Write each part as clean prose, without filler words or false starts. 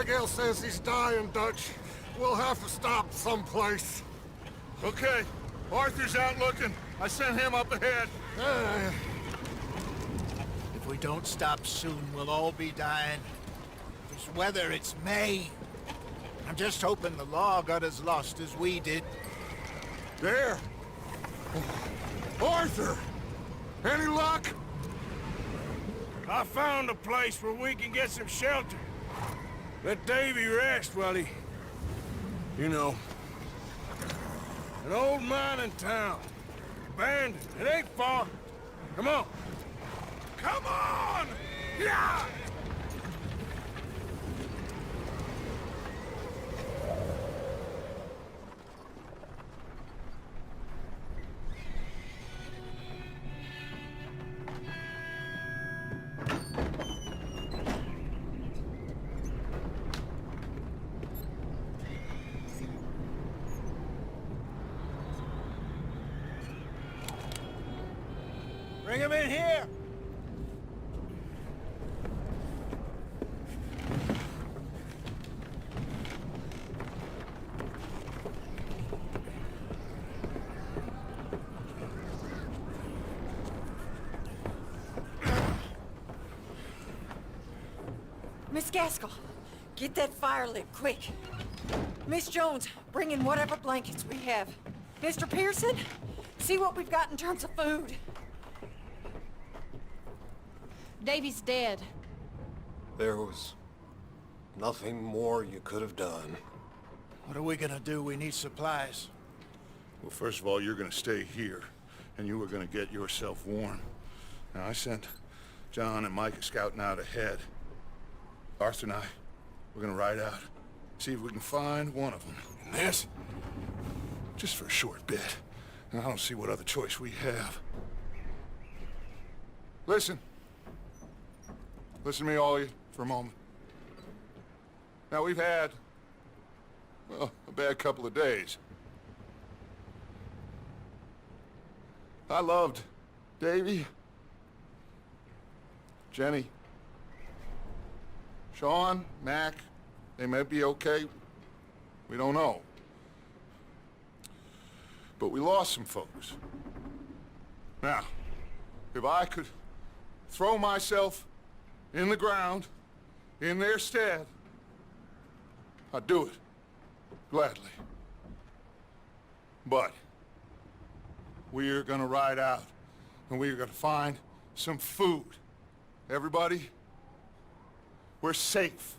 Abigail says he's dying, Dutch. We'll have to stop someplace. Okay, Arthur's out looking. I sent him up ahead. If we don't stop soon, we'll all be dying. This weather, it's May. I'm just hoping the law got as lost as we did. There. Arthur! Any luck? I found a place where we can get some shelter. Let Davy rest while he... You know. An old mining town. Abandoned. It ain't far. Come on. Come on! Yeah! Bring him in here! Miss Gaskell, get that fire lit, quick. Miss Jones, bring in whatever blankets we have. Mr. Pearson, see what we've got in terms of food. Davy's dead. There was nothing more you could have done. What are we gonna do? We need supplies. Well, first of all, you're gonna stay here, and you are gonna get yourself warm. Now, I sent John and Micah scouting out ahead. Arthur and I, we're gonna ride out, see if we can find one of them. And this, just for a short bit. And I don't see what other choice we have. Listen. Listen to me, all of you, for a moment. Now, we've had, well, a bad couple of days. I loved Davy, Jenny, Sean, Mac. They may be okay. We don't know. But we lost some folks. Now, if I could throw myself in the ground, in their stead, I'd do it, gladly. But we are gonna ride out, and we are gonna find some food. Everybody, we're safe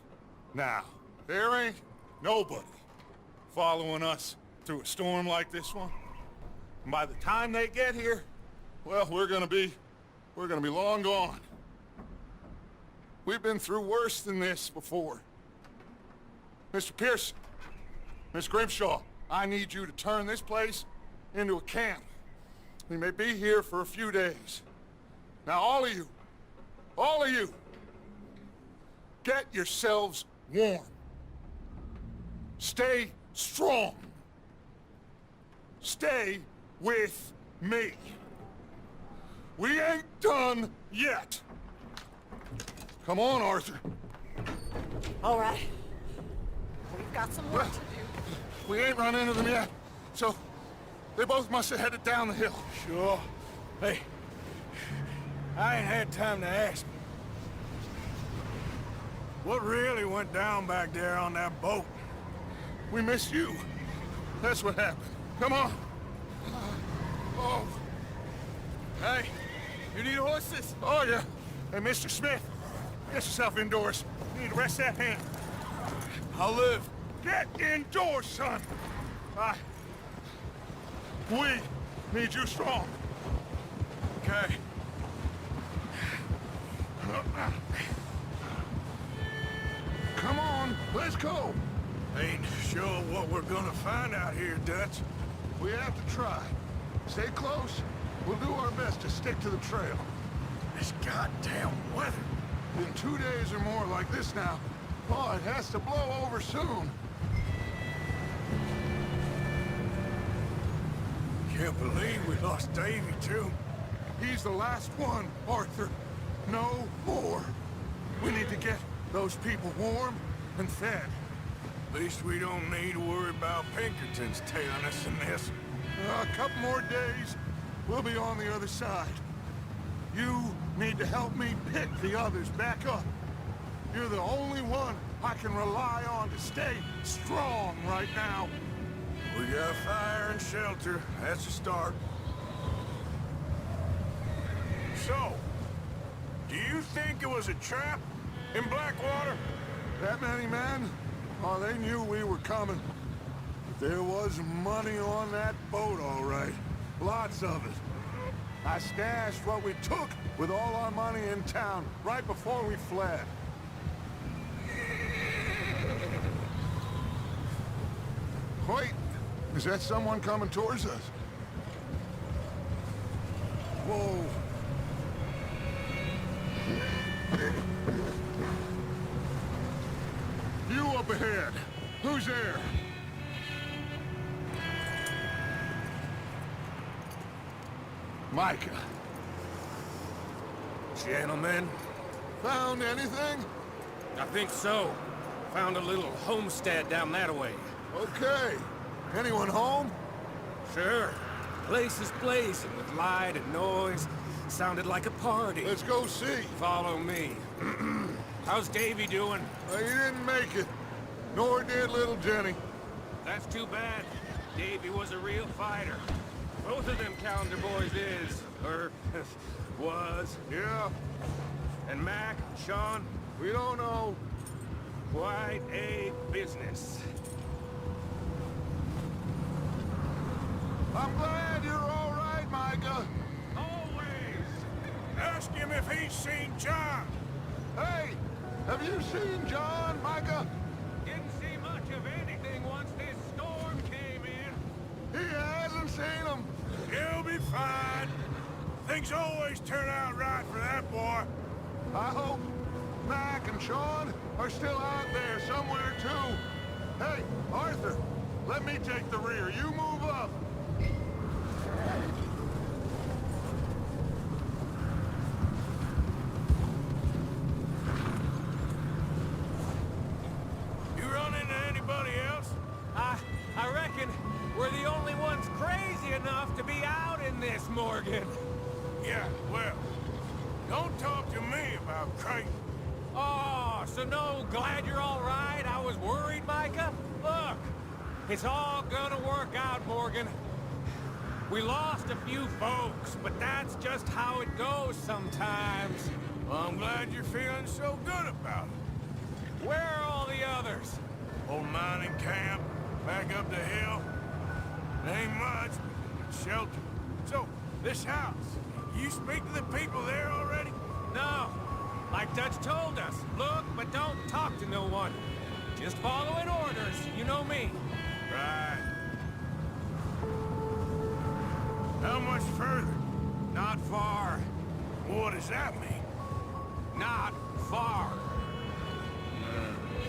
now. There ain't nobody following us through a storm like this one. And by the time they get here, well, we're gonna be long gone. We've been through worse than this before. Mr. Pearson, Miss Grimshaw, I need you to turn this place into a camp. We may be here for a few days. Now, all of you, get yourselves warm. Stay strong. Stay with me. We ain't done yet. Come on, Arthur. All right. We've got some work to do. We ain't run into them yet, so they both must have headed down the hill. Sure. Hey, I ain't had time to ask. What really went down back there on that boat? We missed you. That's what happened. Come on. Oh. Hey, you need horses? Oh, yeah. Hey, Mr. Smith, get yourself indoors. You need to rest that hand. I'll live. Get indoors, son. We need you strong. Okay. Come on, let's go. Ain't sure what we're gonna find out here, Dutch. We have to try. Stay close. We'll do our best to stick to the trail. This goddamn weather. In 2 days or more like this now, oh, it has to blow over soon. Can't believe we lost Davy, too. He's the last one, Arthur. No more. We need to get those people warm and fed. At least we don't need to worry about Pinkertons tailing us in this. A couple more days, we'll be on the other side. You need to help me pick the others back up. You're the only one I can rely on to stay strong right now. We got fire and shelter. That's a start. So, do you think it was a trap in Blackwater? That many men? Oh, they knew we were coming. But there was money on that boat, all right. Lots of it. I stashed what we took with all our money in town right before we fled. Wait, is that someone coming towards us? Whoa. You up ahead. Who's there? Micah. Gentlemen, Found anything? I think so. Found a little homestead down that way. Okay. Anyone home? Sure. Place is blazing with light and noise. Sounded like a party. Let's go see. Follow me. How's Davy doing? He didn't make it. Nor did little Jenny. That's too bad. Davy was a real fighter. Both of them calendar boys is, or was. Yeah, And Mac, Sean, we don't know. quite a business. I'm glad you're all right, Micah. Always. Ask him if he's seen John. Hey, have you seen John, Micah? Didn't see much of anything once this storm came in. He hasn't seen him. He'll be fine. Things always turn out right for that boy. I hope Mac and Sean are still out there somewhere, too. Hey, Arthur, let me take the rear. You move up. You run into anybody else? I reckon we're the only ones crazy enough to be out in this, Morgan. Yeah, well, don't talk to me about crazy. Oh, so no, glad you're all right? I was worried, Micah. Look, it's all gonna work out, Morgan. We lost a few folks, but that's just how it goes sometimes. Well, I'm glad you're feeling so good about it. Where are all the others? Old mining camp, back up the hill. Ain't much, but shelter. So, this house, you speak to the people there already? No. Like Dutch told us, look, but don't talk to no one. Just following orders, you know me. Right. How much further? Not far. What does that mean? Not far.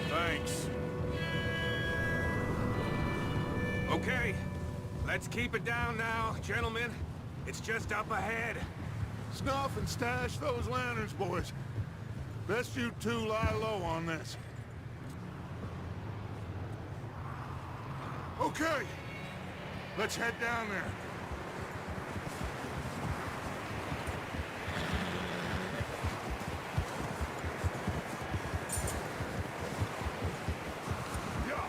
Thanks. Okay, let's keep it down now, gentlemen. It's just up ahead. Snuff and stash those lanterns, boys. Best you two lie low on this. Okay, let's head down there. Yeah.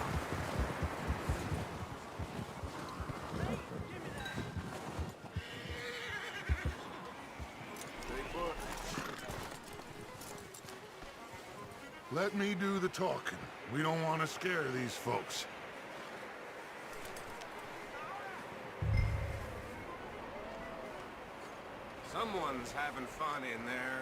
Let me do the talking. We don't want to scare these folks. Someone's having fun in there.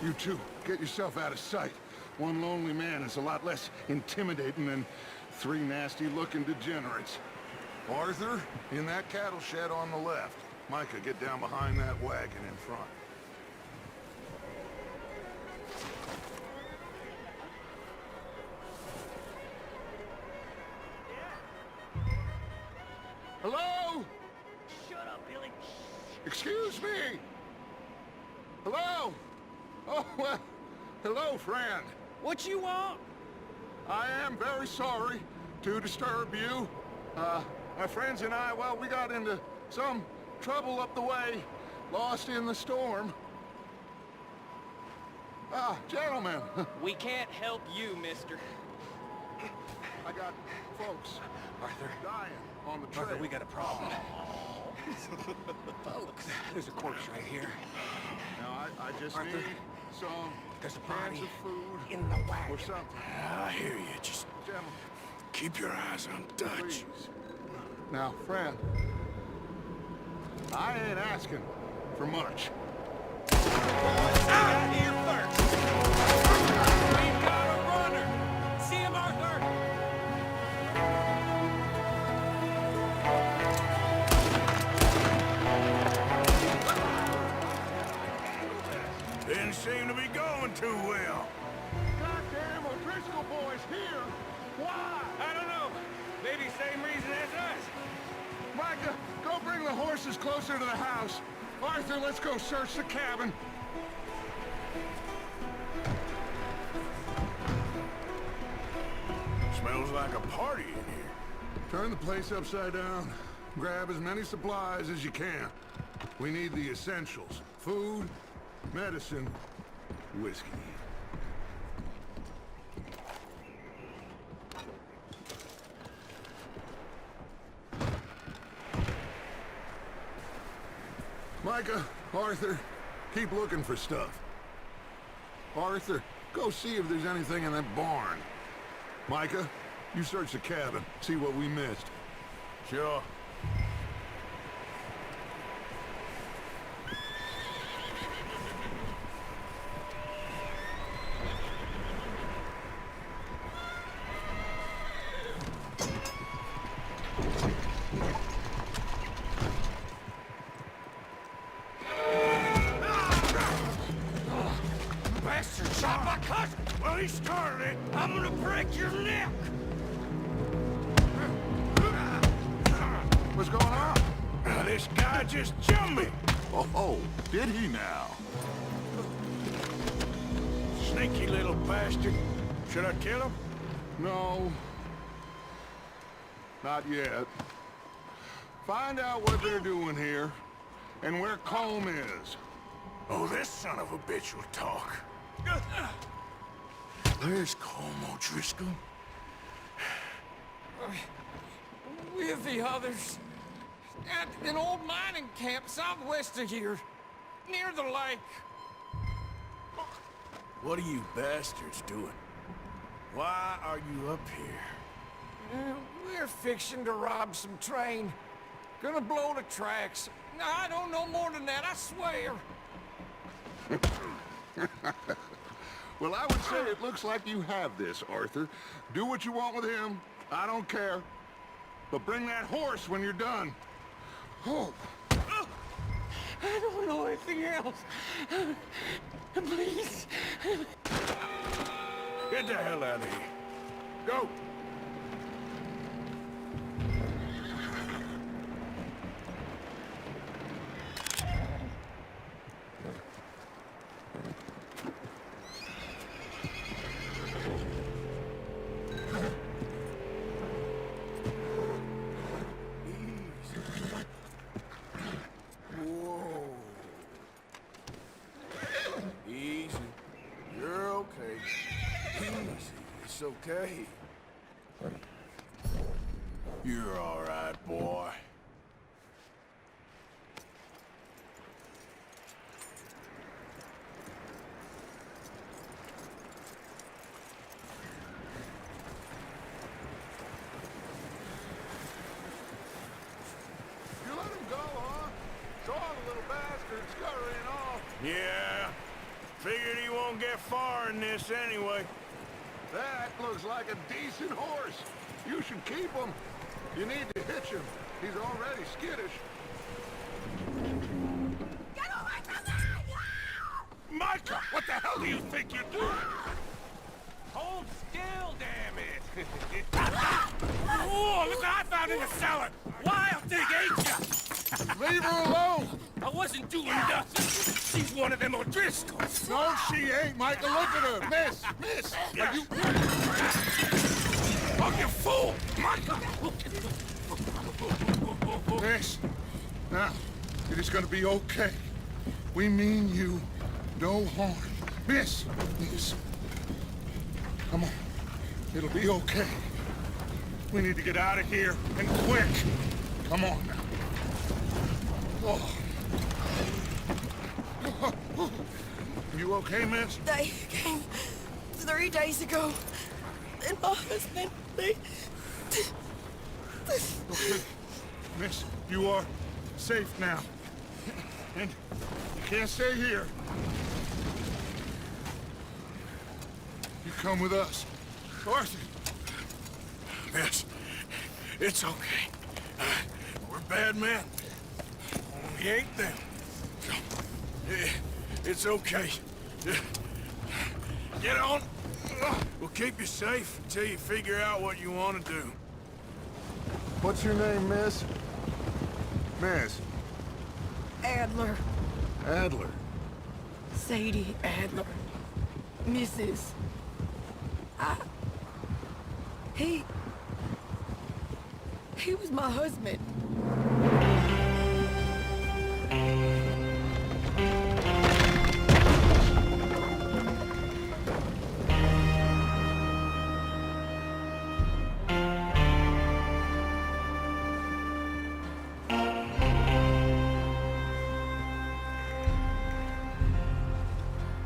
You two, get yourself out of sight. One lonely man is a lot less intimidating than three nasty-looking degenerates. Arthur, in that cattle shed on the left. Micah, get down behind that wagon in front. Hello? Shut up, Billy. Excuse me? Hello? Oh, well, hello, friend. What you want? I am very sorry to disturb you. My friends and I, well, we got into some trouble up the way, lost in the storm. Gentlemen. We can't help you, mister. I got folks Arthur. dying on the trail. Arthur, we got a problem. Folks, there's a corpse right here. Now, I just Arthur, need some there's a cans body of food in the wagon. or something. I hear you. Just Gentlemen, keep your eyes on Dutch. please. Now, friend, I ain't asking for much. Out here first! We've got a runner! See him, Arthur? Didn't seem to be going too well. Goddamn O'Driscoll boys here! Why? I don't know. Maybe same reason as us. Micah, go bring the horses closer to the house. Arthur, let's go search the cabin. Smells like a party in here. Turn the place upside down. Grab as many supplies as you can. We need the essentials. Food, medicine, whiskey. Micah, Arthur, keep looking for stuff. Arthur, go see if there's anything in that barn. Micah, you search the cabin, see what we missed. Sure. Bastard shot my cousin! Well, he started it. I'm gonna break your neck! What's going on? Now, this guy just jumped me. Oh, did he now? Sneaky little bastard. Should I kill him? No. Not yet. Find out what they're doing here, and where Colm is. Oh, this son of a bitch will talk. Where's Colm O'Driscoll? With the others. At an old mining camp southwest of here. Near the lake. What are you bastards doing? Why are you up here? We're fixing to rob some train. Gonna blow the tracks. I don't know more than that, I swear. Well, I would say it looks like you have this, Arthur. Do what you want with him. I don't care. But bring that horse when you're done. Oh. I don't know anything else. Please. Get the hell out of here. Go. Easy. You're okay. Easy. It's okay. You're all right, boy. You let him go, huh? Saw the little bastard scurrying off. Yeah. Figured he won't get far in this anyway. That looks like a decent horse. You should keep him. You need to hitch him. He's already skittish. Get away from me! Micah, what the hell do you think you're doing? Hold still, damn it. Oh, look what I found in the cellar. Wild thing, ain't ya? Leave her alone! I wasn't doing nothing. she's one of them O'Driscolls. No, she ain't, Michael. Look at her. Miss, are you... Oh, you fool! Michael! Miss, now, it is gonna be okay. We mean you no harm. Miss, come on. It'll be okay. We need to get out of here, and quick. Come on now. Oh. You okay, miss? They came 3 days ago. And my husband, Okay. Miss, you are safe now. And you can't stay here. You come with us. Arthur. Miss, it's okay. We're bad men. We ain't them. It's okay. Get on. We'll keep you safe until you figure out what you want to do. What's your name, miss? Miss. Adler, Adler. Sadie Adler, Mrs. He was my husband.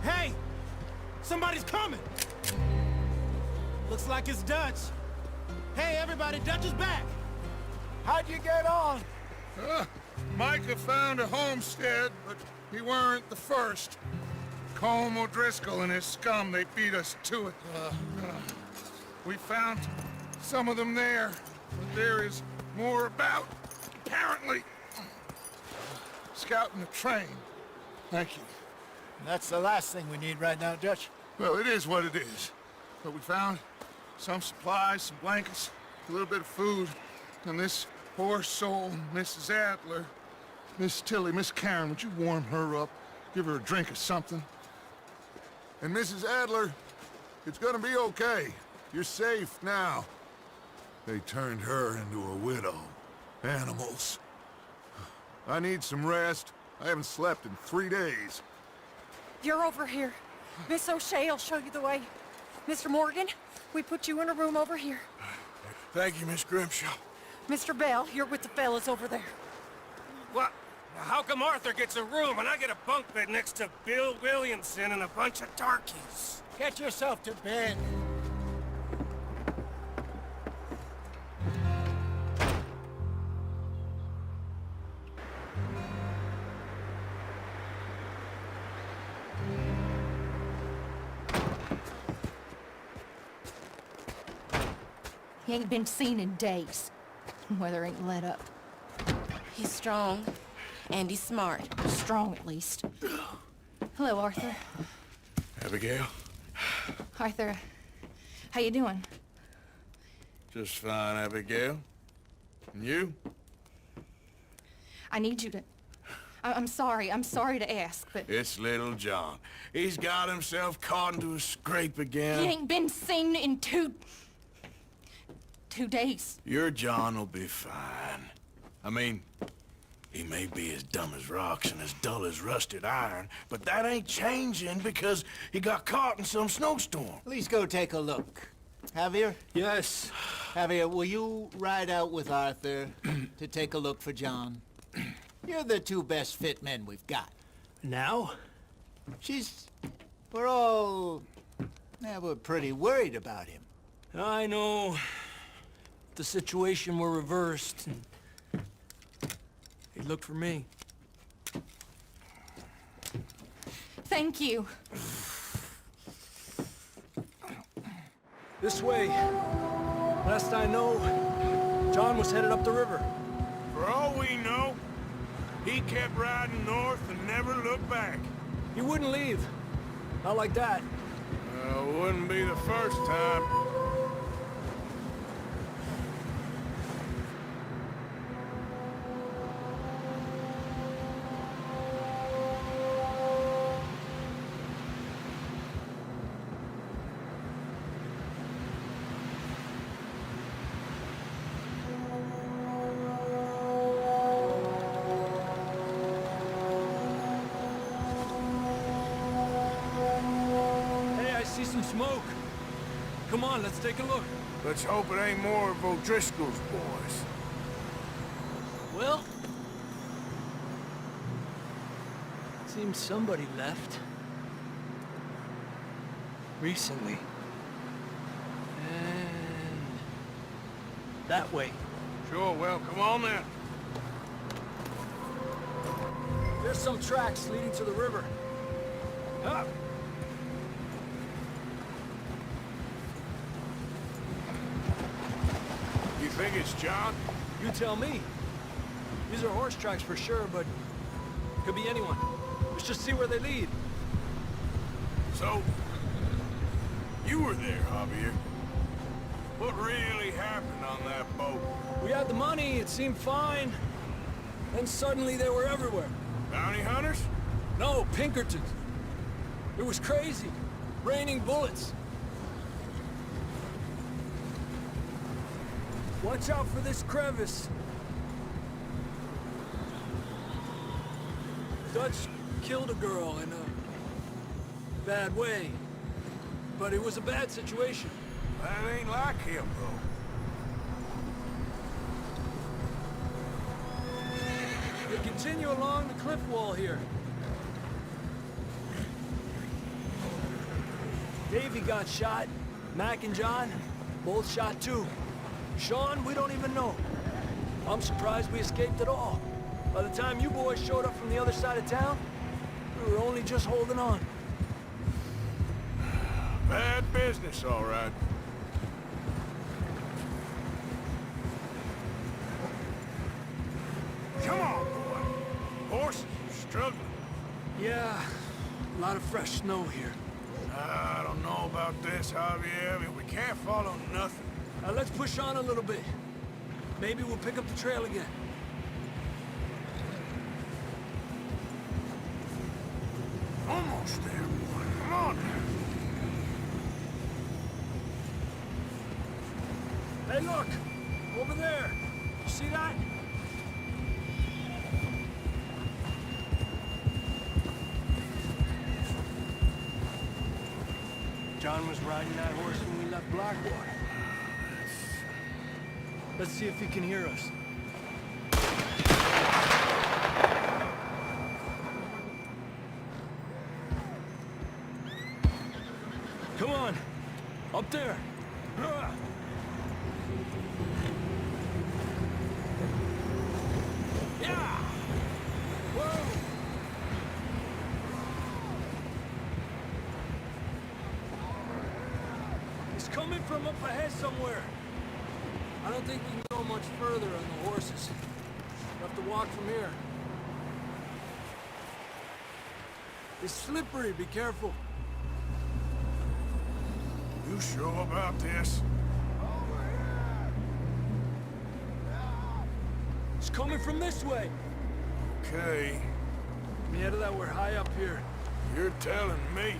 Hey! Somebody's coming! Looks like it's Dutch. Hey, everybody, Dutch is back! How'd you get on? Micah found a homestead, but he weren't the first. Colm O'Driscoll and his scum, they beat us to it. We found some of them there, but there is more about, apparently. Scouting the train. Thank you. That's the last thing we need right now, Dutch. Well, it is what it is. But we found some supplies, some blankets, a little bit of food, and this poor soul, Mrs. Adler, Miss Tilly, Miss Karen, would you warm her up? Give her a drink or something? And Mrs. Adler, it's gonna be okay. You're safe now. They turned her into a widow. Animals. I need some rest. I haven't slept in 3 days. You're over here. Miss O'Shea will show you the way. Mr. Morgan, we put you in a room over here. Thank you, Miss Grimshaw. Mr. Bell, you're with the fellas over there. What? How come Arthur gets a room and I get a bunk bed next to Bill Williamson and a bunch of darkies? Get yourself to bed. He ain't been seen in days. Weather ain't let up. He's strong, and he's smart. Strong, at least. Hello, Arthur. Abigail? Arthur, how you doing? Just fine, Abigail. And you? I need you to... I'm sorry to ask, but... It's little John. He's got himself caught into a scrape again. He ain't been seen in 2 days. Your John will be fine. I mean, he may be as dumb as rocks and as dull as rusted iron, but that ain't changing because he got caught in some snowstorm. Please go take a look. Javier? Yes. Javier, will you ride out with Arthur to take a look for John? You're the 2 best fit men we've got. Now? We're pretty worried about him. I know. The situation were reversed. He looked for me. Thank you. This way. Last I know, John was headed up the river. For all we know, he kept riding north and never looked back. He wouldn't leave. Not like that. Wouldn't be the first time. smoke. Come on, let's take a look. Let's hope it ain't more of O'Driscoll's boys. Well, seems somebody left. Recently. And that way. Sure, well, come on then. There's some tracks leading to the river. Up. You think it's John? You tell me. These are horse tracks for sure, but could be anyone. Let's just see where they lead. So, you were there, Javier. What really happened on that boat? We had the money, it seemed fine. Then suddenly they were everywhere. Bounty hunters? No, Pinkertons. It was crazy. Raining bullets. Watch out for this crevice. Dutch killed a girl in a bad way. But it was a bad situation. That ain't like him, though. We continue along the cliff wall here. Davey got shot. Mac and John, both shot too. Sean, we don't even know. I'm surprised we escaped at all. By the time you boys showed up from the other side of town, we were only just holding on. Bad business, all right. Come on, boy. Horses are struggling. Yeah, a lot of fresh snow here. I don't know about this, Javier. I mean, we can't follow nothing. Let's push on a little bit. Maybe we'll pick up the trail again. Almost there, boy. Come on. Hey, look! Over there! You see that? John was riding that horse when we left Blackwater. Let's see if he can hear us. Come on! Up there! Yeah! Whoa! He's coming from up ahead somewhere. I don't think we can go much further on the horses. We'll have to walk from here. It's slippery, be careful. You sure about this? It's coming from this way. Okay. Yeah, that we're high up here. You're telling me.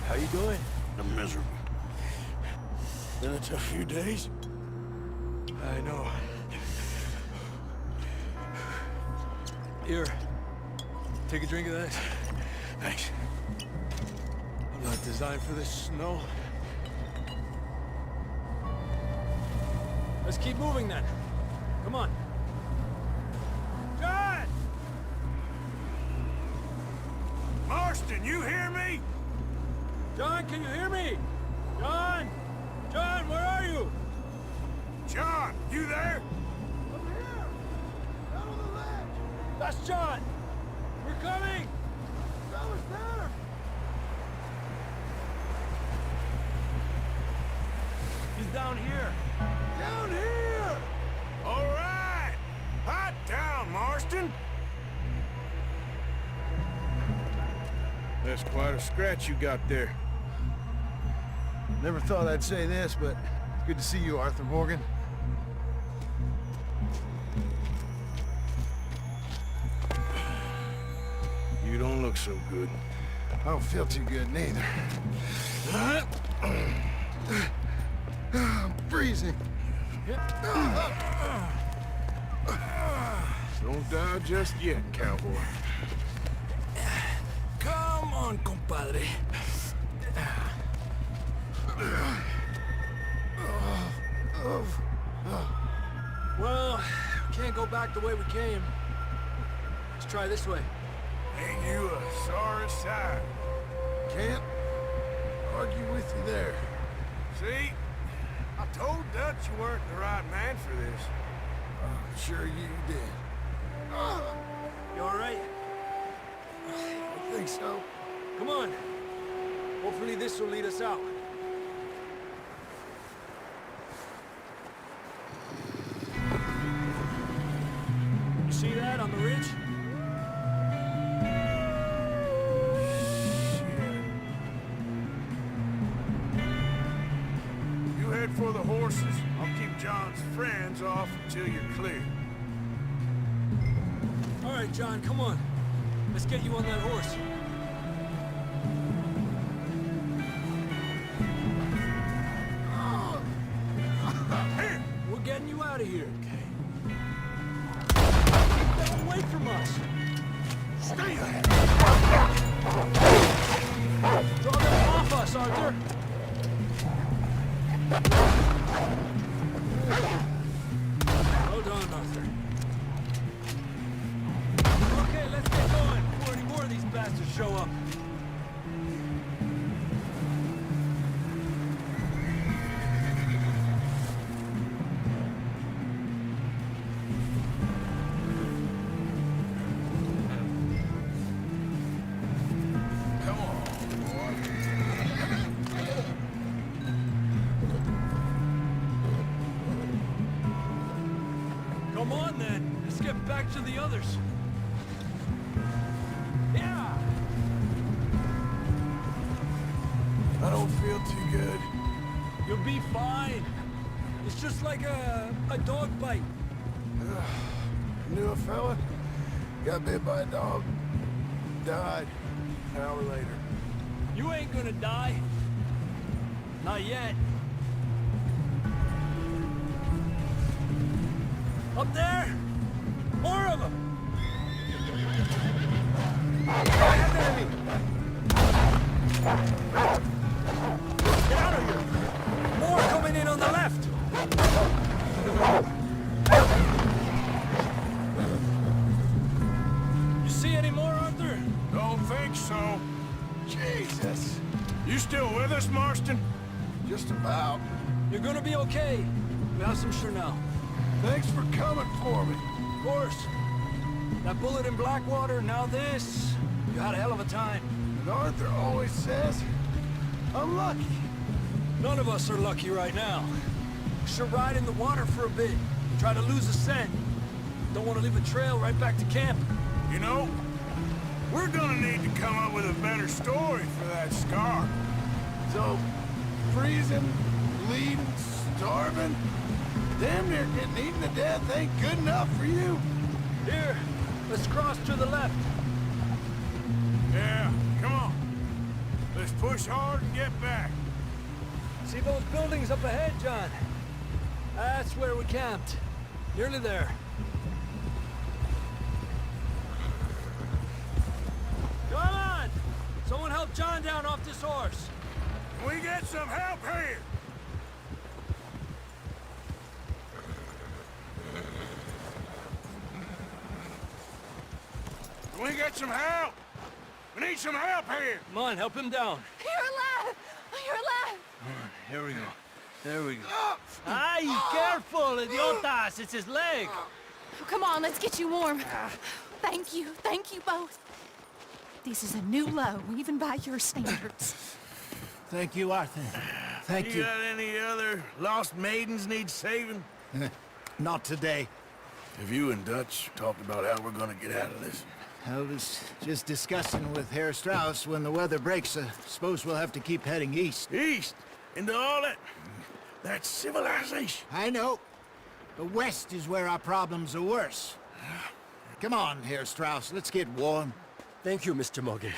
How you doing? I'm miserable. Been a tough few days. I know. Here. Take a drink of that. Thanks. I'm not designed for this snow. Let's keep moving then. Come on. John! Marston, you hear me? John, can you hear me? John! John, where are you? John, you there? Over here! Down on the ledge! That's John! We're coming! That was there! He's down here! Down here! All right! Hot down, Marston! That's quite a scratch you got there. Never thought I'd say this, but it's good to see you, Arthur Morgan. You don't look so good. I don't feel too good, neither. I'm freezing. Don't die just yet, cowboy. Come on, compadre. Well, can't go back the way we came. Let's try this way. Ain't you a sorry sight? Can't argue with you there. See? I told Dutch you weren't the right man for this. I'm sure you did. You all right? I think so. Come on. Hopefully this will lead us out. You see that on the ridge? You head for the horses. I'll keep John's friends off until you're clear. All right, John, come on. Let's get you on that horse. Here! We're getting you out of here. Okay. Keep them away from us. Stay there! Draw them off us, Arthur. Well done, Arthur. Okay, let's get going before any more of these bastards show up. Come on, boy. Come on, then. Let's get back to the others. Yeah! I don't feel too good. You'll be fine. It's just like a dog bite. Knew a fella, got bit by a dog, died an hour later. You ain't gonna die. Not yet. Up there! More of them! Get out of here! More coming in on the left! You see any more, Arthur? Don't think so. Jesus, You still with us, Marston? just about. You're gonna be okay. We have some Chanel. Thanks for coming for me. Of course. That bullet in Blackwater, now this. You had a hell of a time. And Arthur always says, I'm lucky. None of us are lucky right now. Should ride in the water for a bit. Try to lose a scent. Don't want to leave a trail right back to camp. You know, we're gonna need to come up with a better story for that scar. So, freezing, bleeding, starving, damn near getting eaten to death ain't good enough for you. Here, let's cross to the left. Yeah, come on. Let's push hard and get back. See those buildings up ahead, John? That's where we camped. Nearly there. Come on! Someone help John down off this horse. Can we get some help here? Can we get some help? We need some help here. Come on, help him down. You're alive! You're alive! Here we go. There we go. Ay, careful, idiotas! It's his leg! Oh, come on, let's get you warm. Thank you both. This is a new low, even by your standards. Thank you, Arthur. Thank You got any other lost maidens need saving? Not today. Have you and Dutch talked about how we're gonna get out of this? I was just discussing with Herr Strauss when the weather breaks. Suppose we'll have to keep heading east. East? Into all that civilization? I know. The west is where our problems are worse. Come on, Herr Strauss, let's get warm. Thank you, Mr. Morgan.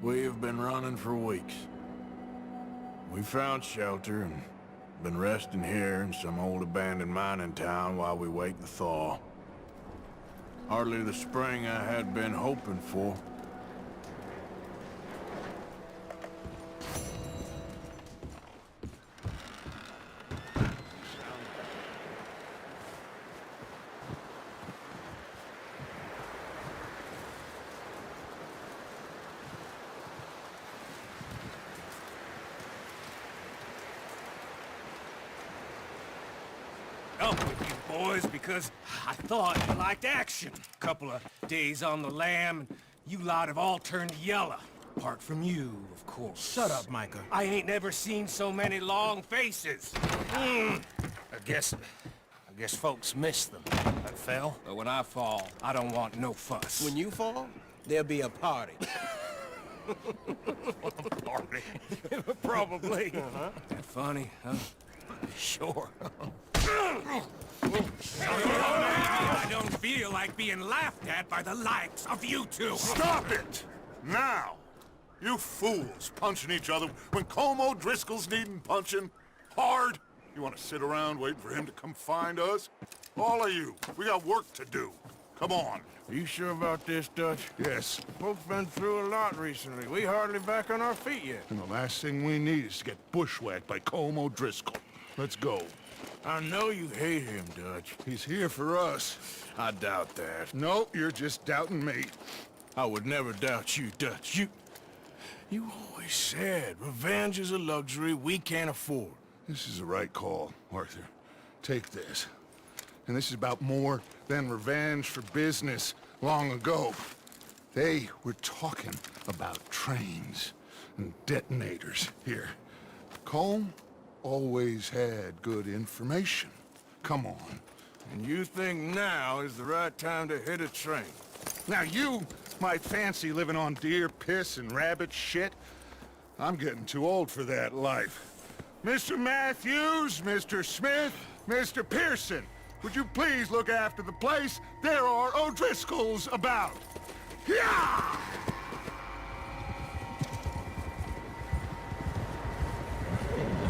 We have been running for weeks. We found shelter and been resting here in some old abandoned mining town while we wait the thaw. Hardly the spring I had been hoping for. Up with you boys because I thought you liked action. Couple of days on the lam, and you lot have all turned yellow. Apart from you, of course. Shut up, Micah. I ain't never seen so many long faces. I guess folks miss them. I fell, but when I fall, I don't want no fuss. When you fall, there'll be a party. Party? Probably. That funny, huh? Sure. I don't feel like being laughed at by the likes of you two. Stop it! Now! You fools punching each other when Como Driscoll's needing punching. Hard! You want to sit around waiting for him to come find us? All of you, we got work to do. Come on. Are you sure about this, Dutch? Yes. Folks been through a lot recently. We hardly back on our feet yet. And the last thing we need is to get bushwhacked by Como Driscoll. Let's go. I know you hate him, Dutch. He's here for us. I doubt that. No, you're just doubting me. I would never doubt you, Dutch. You always said revenge is a luxury we can't afford. This is the right call, Arthur. Take this. And this is about more than revenge for business long ago. They were talking about trains and detonators here. Colm always had good information. Come on. And you think now is the right time to hit a train? Now you might fancy living on deer piss and rabbit shit. I'm getting too old for that life. Mr. Matthews, Mr. Smith, Mr. Pearson, would you please look after the place? There are O'Driscolls about. Yeah!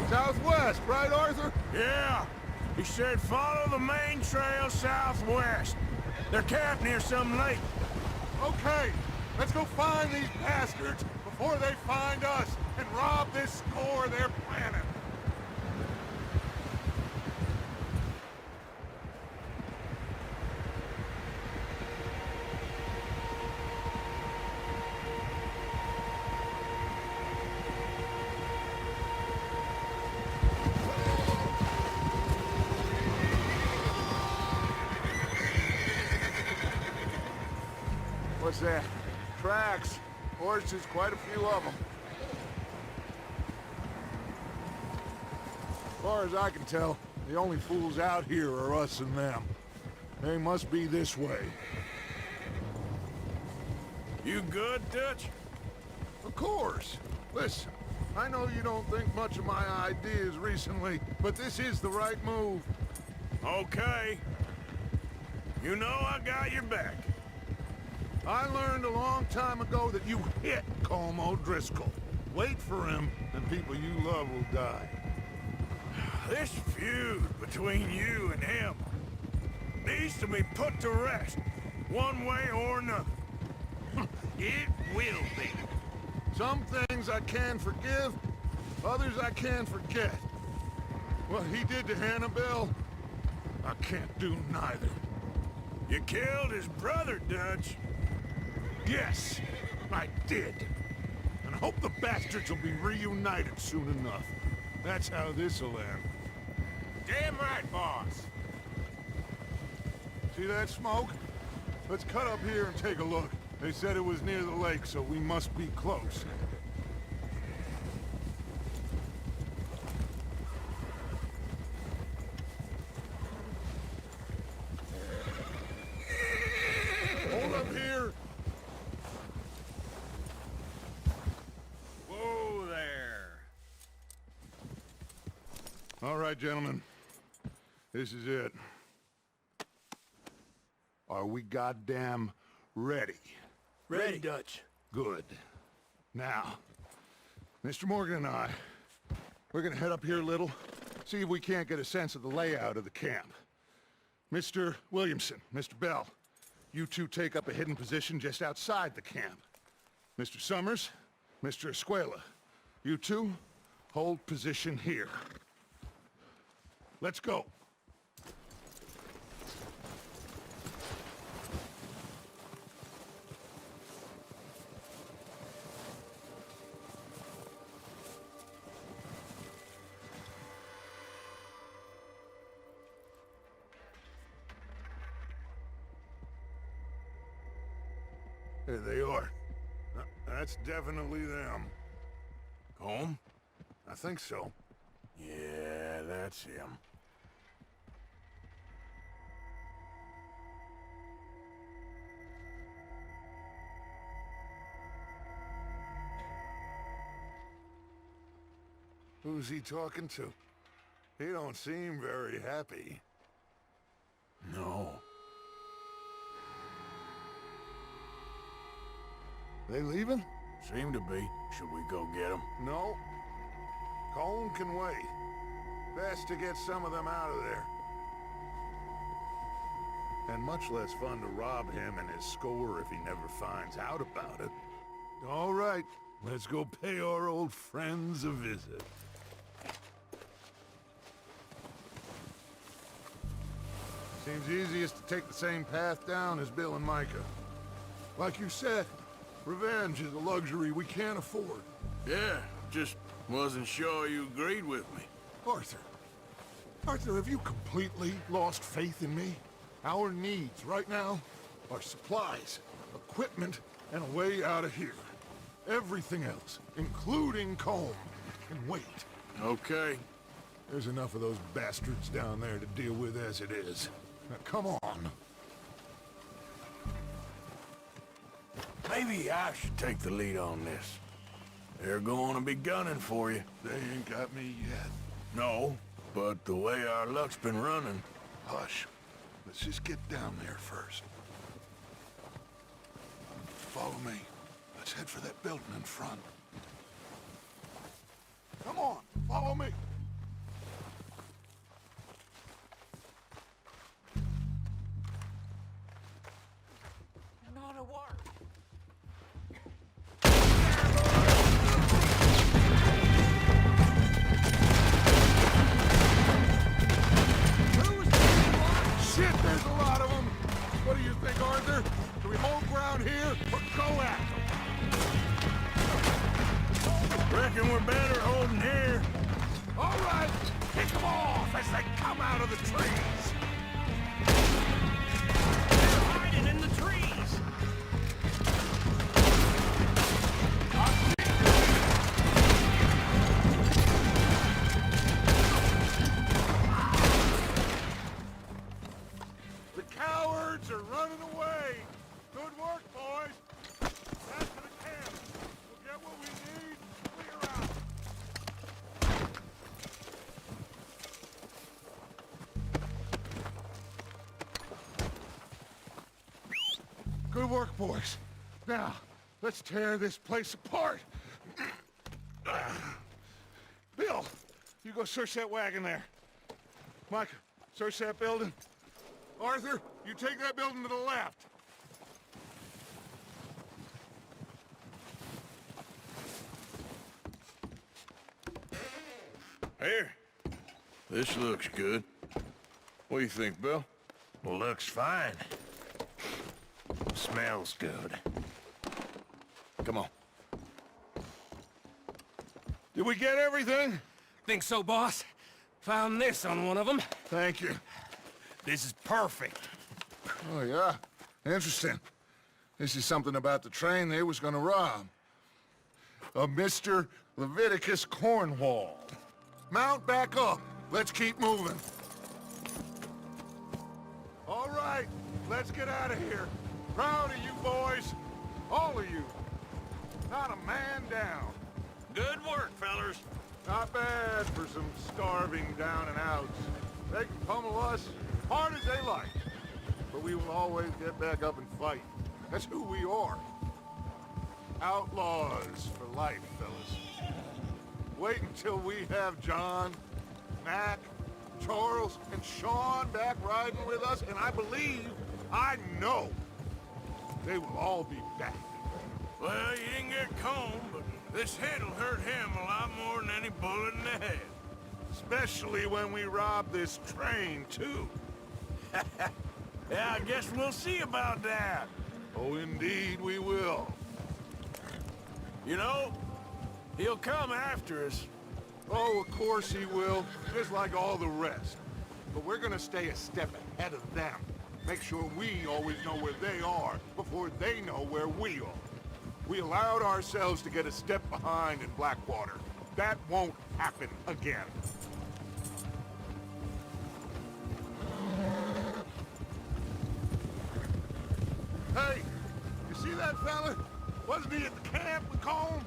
Southwest, right, Arthur? Yeah. He said follow the main trail southwest. They're camped near some lake. Okay, let's go find these bastards before they find us and rob this score they're planning. What's that? Tracks. Horses, quite a few of them. As far as I can tell, the only fools out here are us and them. They must be this way. You good, Dutch? Of course. Listen, I know you don't think much of my ideas recently, but this is the right move. Okay. You know I got your back. I learned a long time ago that you hit Como Driscoll. Wait for him, and people you love will die. This feud between you and him needs to be put to rest, one way or another. It will be. Some things I can forgive, others I can forget. What he did to Hannibal, I can't do neither. You killed his brother, Dutch. Yes, I did. And I hope the bastards will be reunited soon enough. That's how this'll end. Damn right, boss. See that smoke? Let's cut up here and take a look. They said it was near the lake, so we must be close. Hold up here. Whoa there. All right, gentlemen. This is it. Are we goddamn ready? Ready, Dutch. Good. Now, Mr. Morgan and I, we're gonna head up here a little, see if we can't get a sense of the layout of the camp. Mr. Williamson, Mr. Bell, you two take up a hidden position just outside the camp. Mr. Summers, Mr. Escuela, you two hold position here. Let's go. There they are. That's definitely them. Home? I think so. Yeah, that's him. Who's he talking to? He don't seem very happy. No. They leaving? Seem to be. Should we go get him? No. Colin can wait. Best to get some of them out of there. And much less fun to rob him and his score if he never finds out about it. All right, let's go pay our old friends a visit. Seems easiest to take the same path down as Bill and Micah. Like you said, revenge is a luxury we can't afford. Yeah, just wasn't sure you agreed with me. Arthur, have you completely lost faith in me? Our needs right now are supplies, equipment, and a way out of here. Everything else, including Colm, can wait. Okay. There's enough of those bastards down there to deal with as it is. Now, come on. Maybe I should take the lead on this. They're going to be gunning for you. They ain't got me yet. No, but the way our luck's been running... Hush. Let's just get down there first. Follow me. Let's head for that building in front. Come on, follow me. It ought to work. Shit, there's a lot of them. What do you think, Arthur? Do we hold ground here or go at them? Reckon we're better holding here. All right, pick them off as they come out of the trees. They're hiding in the trees! The cowards are running away. Good work, boys. Back to the camp. We'll get what we need. Clear out. Good work, boys. Now, let's tear this place apart. Bill, you go search that wagon there. Mike, search that building. Arthur, you take that building to the left. Here. This looks good. What do you think, Bill? Looks fine. Smells good. Come on. Did we get everything? Think so, boss? Found this on one of them. Thank you. This is perfect. Oh, yeah? Interesting. This is something about the train they was gonna rob. A Mr. Leviticus Cornwall. Mount back up. Let's keep moving. All right, let's get out of here. Proud of you boys. All of you. Not a man down. Good work, fellers. Not bad for some starving down and outs. They can pummel us as hard as they like. But we will always get back up and fight. That's who we are. Outlaws for life, fellas. Wait until we have John, Mac, Charles, and Sean back riding with us, and I believe, I know, they will all be back. Well, you didn't get Combe, but this hit'll hurt him a lot more than any bullet in the head. Especially when we rob this train, too. Yeah, I guess we'll see about that. Oh, indeed we will. You know, he'll come after us. Oh, of course he will, just like all the rest. But we're gonna stay a step ahead of them. Make sure we always know where they are before they know where we are. We allowed ourselves to get a step behind in Blackwater. That won't happen again. Hey, you see that fella? Wasn't he at the camp with Combe?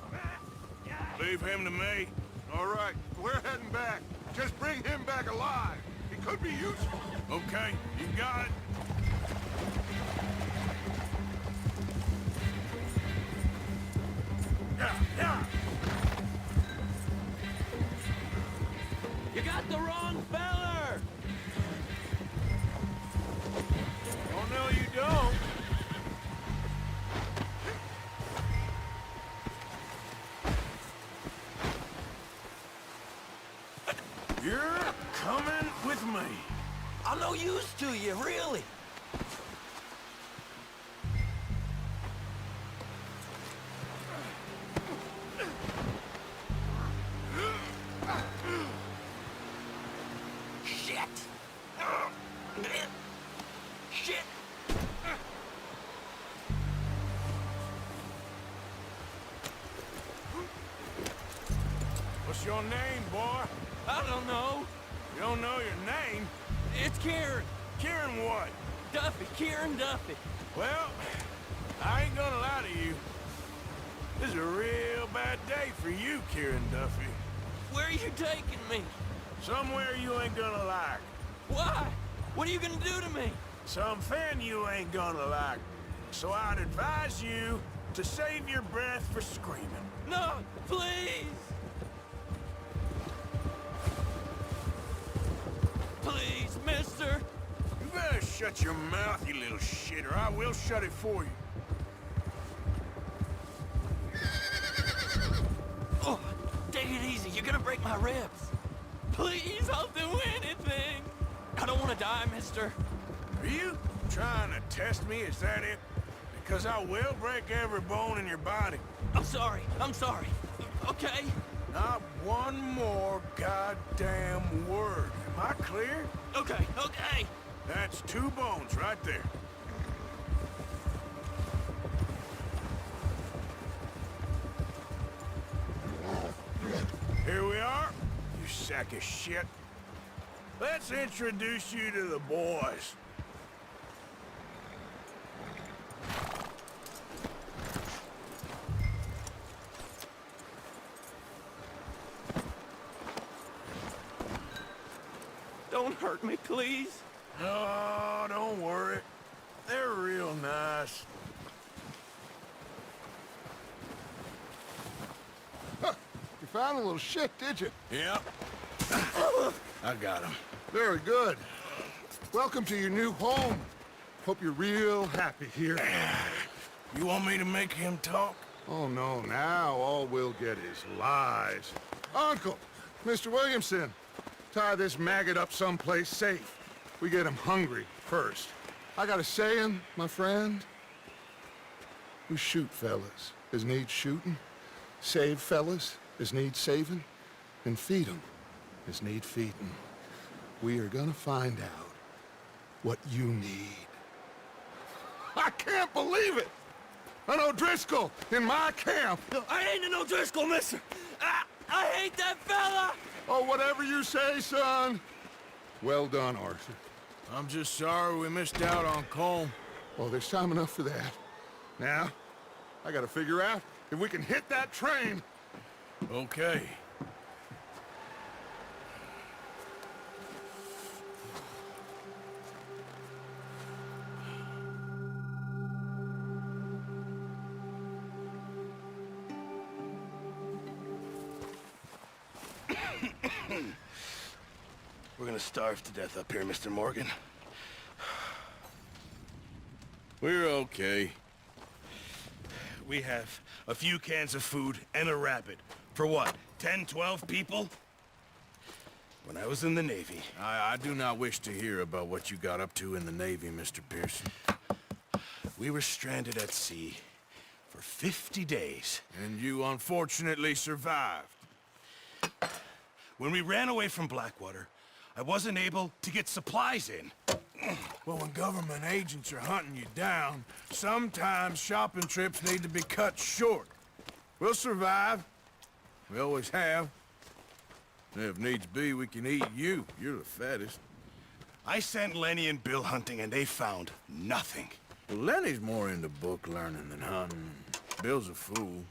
Leave him to me. All right, we're heading back. Just bring him back alive. He could be useful. Okay, you got it. Yeah. You got the wrong feller! Oh, no, you don't. You're coming with me. I'm no use to you, really. Shit. Shit. What's your name, boy? I don't know. You don't know your name? It's Kieran. Kieran what? Duffy. Kieran Duffy. Well, I ain't gonna lie to you. This is a real bad day for you, Kieran Duffy. Where are you taking me? Somewhere you ain't gonna like. Why? What are you gonna do to me? Something you ain't gonna like. So I'd advise you to save your breath for screaming. No, please! Please, mister! You better shut your mouth, you little shit, or I will shut it for you. Oh, take it easy. You're gonna break my ribs. Please, I'll do anything. I don't want to die, mister. Are you trying to test me? Is that it? Because I will break every bone in your body. I'm sorry. I'm sorry. Okay? Not one more goddamn word. Am I clear? Okay, okay. That's 2 bones right there. Here we are, you sack of shit. Let's introduce you to the boys. Don't hurt me, please. Oh, don't worry. They're real nice. Huh. You found a little shit, did you? Yep. I got him. Very good. Welcome to your new home. Hope you're real happy here. You want me to make him talk? Oh, no, now all we'll get is lies. Uncle, Mr. Williamson, tie this maggot up someplace safe. We get him hungry first. I got a saying, my friend. We shoot fellas as need shooting, save fellas as need saving, and feed 'em as need feeding. We are gonna find out what you need. I can't believe it! An O'Driscoll in my camp! I ain't an O'Driscoll, mister! I hate that fella! Oh, whatever you say, son. Well done, Arthur. I'm just sorry we missed out on Combe. Well, there's time enough for that. Now, I gotta figure out if we can hit that train. Okay. We're gonna starve to death up here, Mr. Morgan. We're okay. We have a few cans of food and a rabbit. For what, 10, 12 people? When I was in the Navy... I do not wish to hear about what you got up to in the Navy, Mr. Pearson. We were stranded at sea for 50 days. And you unfortunately survived. When we ran away from Blackwater, I wasn't able to get supplies in. Well, when government agents are hunting you down, sometimes shopping trips need to be cut short. We'll survive. We always have. And if needs be, we can eat you. You're the fattest. I sent Lenny and Bill hunting, and they found nothing. Well, Lenny's more into book learning than hunting. Bill's a fool.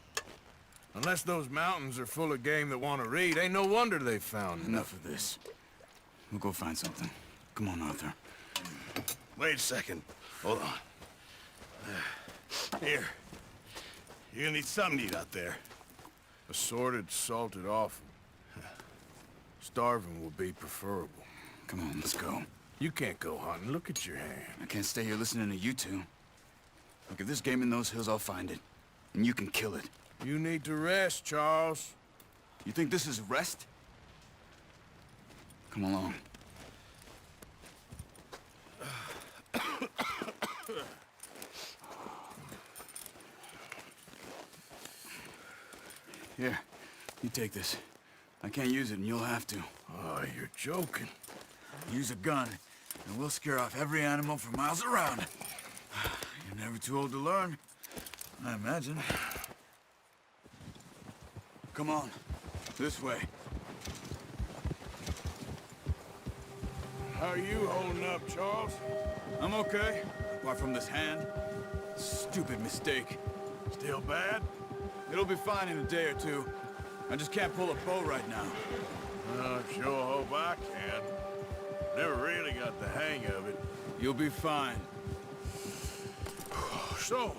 Unless those mountains are full of game that want to read, ain't no wonder they found Enough of this. We'll go find something. Come on, Arthur. Wait a second. Hold on. Here. You're gonna need something to eat out there. Assorted, salted offal. Starving will be preferable. Come on, let's go. You can't go hunting. Look at your hand. I can't stay here listening to you two. Look, if there's game in those hills, I'll find it. And you can kill it. You need to rest, Charles. You think this is rest? Come along. Here, you take this. I can't use it, and you'll have to. Oh, you're joking. Use a gun, and we'll scare off every animal for miles around. You're never too old to learn, I imagine. Come on, this way. How are you holding up, Charles? I'm okay, apart from this hand. Stupid mistake. Still bad? It'll be fine in a day or two. I just can't pull a bow right now. I sure hope I can. Never really got the hang of it. You'll be fine. So,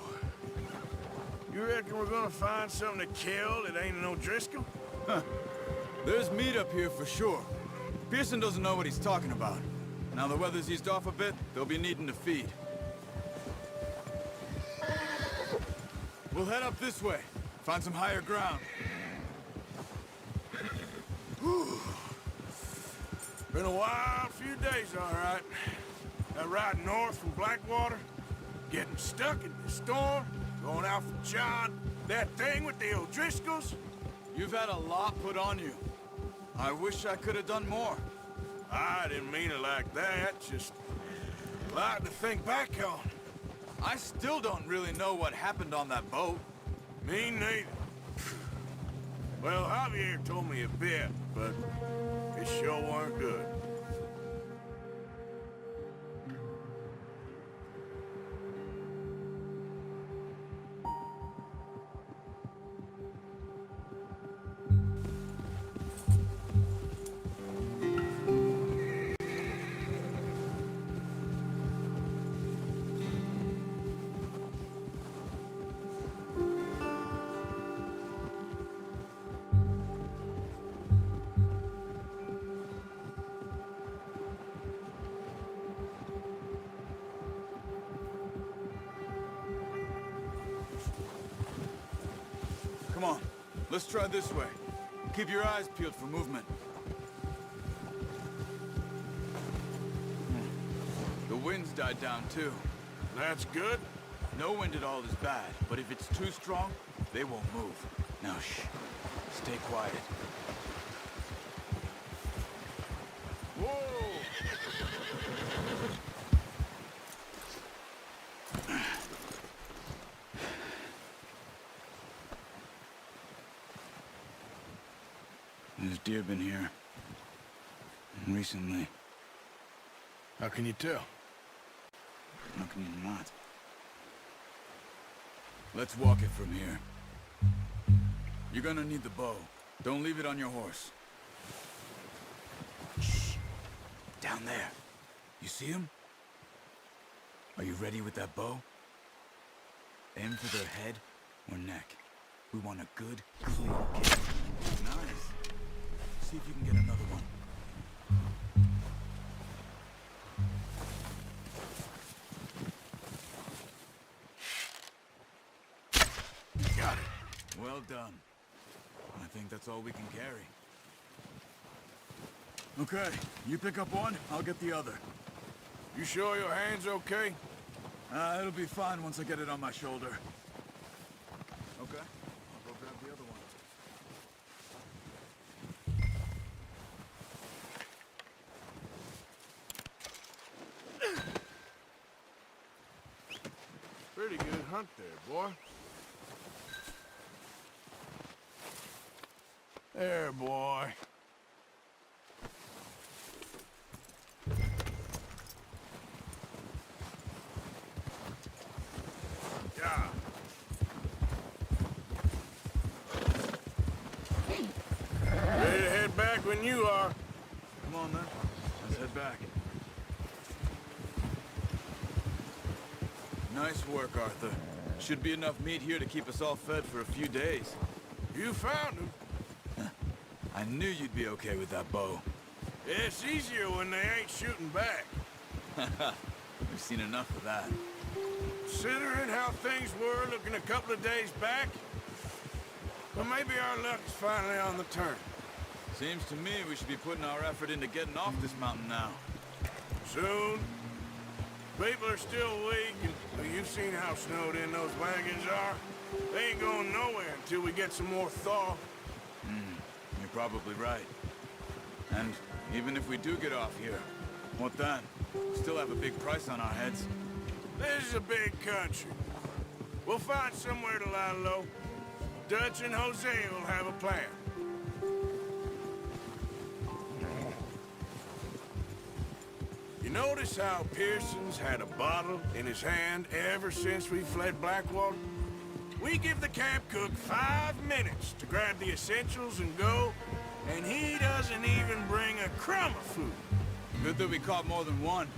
you reckon we're gonna find something to kill that ain't no Driscoll? Huh. There's meat up here for sure. Pearson doesn't know what he's talking about. Now the weather's eased off a bit, they'll be needing to feed. We'll head up this way. Find some higher ground. Whew. Been a wild few days, all right. That ride north from Blackwater, getting stuck in the storm, going out from John, that thing with the O'Driscolls. You've had a lot put on you. I wish I could have done more. I didn't mean it like that, just a lot to think back on. I still don't really know what happened on that boat. Me neither. Well, Javier told me a bit, but it sure weren't good. Come on, let's try this way. Keep your eyes peeled for movement. The wind's died down too. That's good. No wind at all is bad, but if it's too strong, they won't move. Now shh, stay quiet. Whoa! There's deer been here. Recently. How can you tell? How can you not? Let's walk it from here. You're gonna need the bow. Don't leave it on your horse. Shh. Down there. You see him? Are you ready with that bow? Aim for their head or neck. We want a good, clean kill. Nice. See if you can get another one. Well done. I think that's all we can carry. Okay, you pick up one, I'll get the other. You sure your hand's okay? It'll be fine once I get it on my shoulder. Okay, I'll go grab the other one. Pretty good hunt there, boy. There, boy. Yeah. Ready to head back when you are. Come on, then. Let's head back. Nice work, Arthur. Should be enough meat here to keep us all fed for a few days. You found him. I knew you'd be okay with that bow. It's easier when they ain't shooting back. We've seen enough of that. Considering how things were looking a couple of days back, well, maybe our luck's finally on the turn. Seems to me we should be putting our effort into getting off this mountain now. Soon. People are still weak, and you've seen how snowed in those wagons are. They ain't going nowhere until we get some more thaw. You're probably right. And even if we do get off here, what then? We still have a big price on our heads. This is a big country. We'll find somewhere to lie low. Dutch and Jose will have a plan. You notice how Pearson's had a bottle in his hand ever since we fled Blackwater? We give the camp cook 5 minutes to grab the essentials and go, and he doesn't even bring a crumb of food. Good that we caught more than one.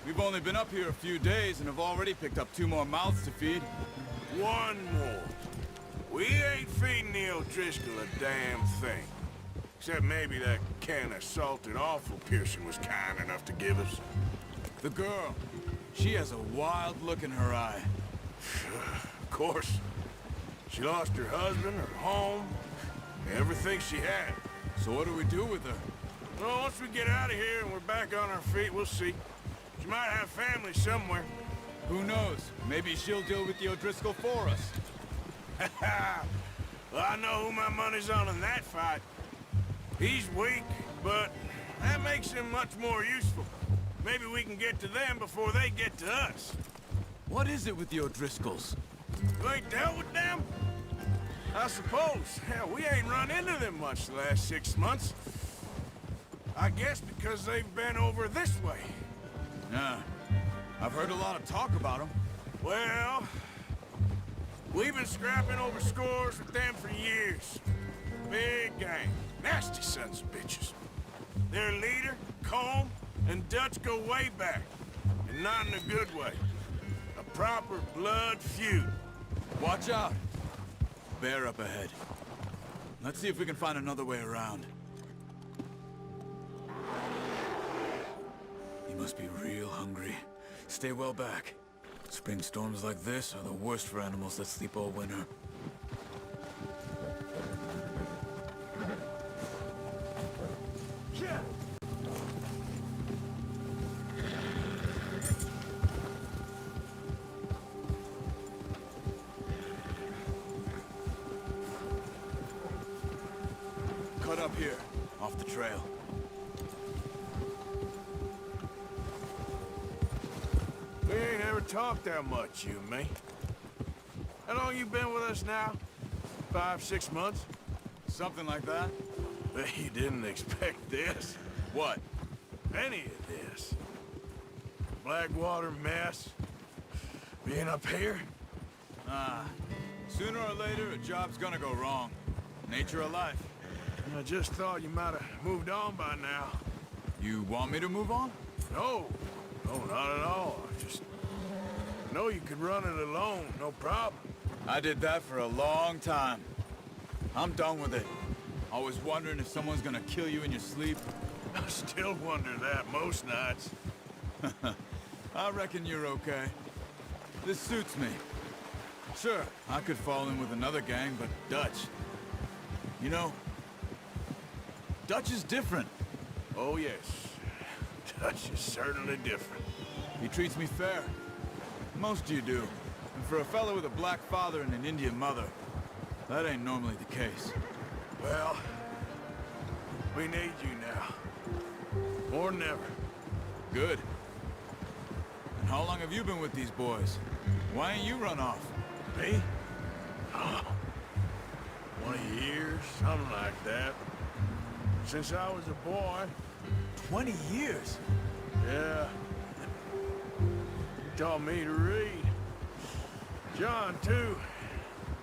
We've only been up here a few days and have already picked up 2 more mouths to feed. 1 more. We ain't feeding the O'Driscoll a damn thing. Except maybe that can of salted offal Pearson was kind enough to give us. The girl. She has a wild look in her eye. Of course. She lost her husband, her home, everything she had. So what do we do with her? Well, once we get out of here and we're back on our feet, we'll see. She might have family somewhere. Who knows? Maybe she'll deal with the O'Driscoll for us. Well, I know who my money's on in that fight. He's weak, but that makes him much more useful. Maybe we can get to them before they get to us. What is it with the O'Driscolls? You ain't dealt with them? I suppose. Hell, we ain't run into them much the last 6 months. I guess because they've been over this way. Yeah. I've heard a lot of talk about them. Well, we've been scrapping over scores with them for years. Big gang. Nasty sons of bitches. Their leader, Combe, and Dutch go way back. And not in a good way. A proper blood feud. Watch out. Bear up ahead. Let's see if we can find another way around. You must be real hungry. Stay well back. Spring storms like this are the worst for animals that sleep all winter. Yeah. Cut up here, off the trail. We ain't ever talked that much, you and me. How long you been with us now? 5, 6 months? Something like that. You didn't expect this. What? Any of this. Blackwater mess. Being up here? Sooner or later, a job's gonna go wrong. Nature of life. I just thought you might have moved on by now. You want me to move on? No. No, not at all. I just know you could run it alone, no problem. I did that for a long time. I'm done with it. Always wondering if someone's gonna kill you in your sleep. I still wonder that most nights. I reckon you're okay. This suits me. Sure, I could fall in with another gang, but Dutch... You know, Dutch is different. Oh, yes. Dutch is certainly different. He treats me fair. Most of you do. And for a fellow with a black father and an Indian mother, that ain't normally the case. Well, we need you now. More than ever. Good. And how long have you been with these boys? Why ain't you run off? Me? 20 years, something like that. Since I was a boy. 20 years? Yeah. He taught me to read. John, too.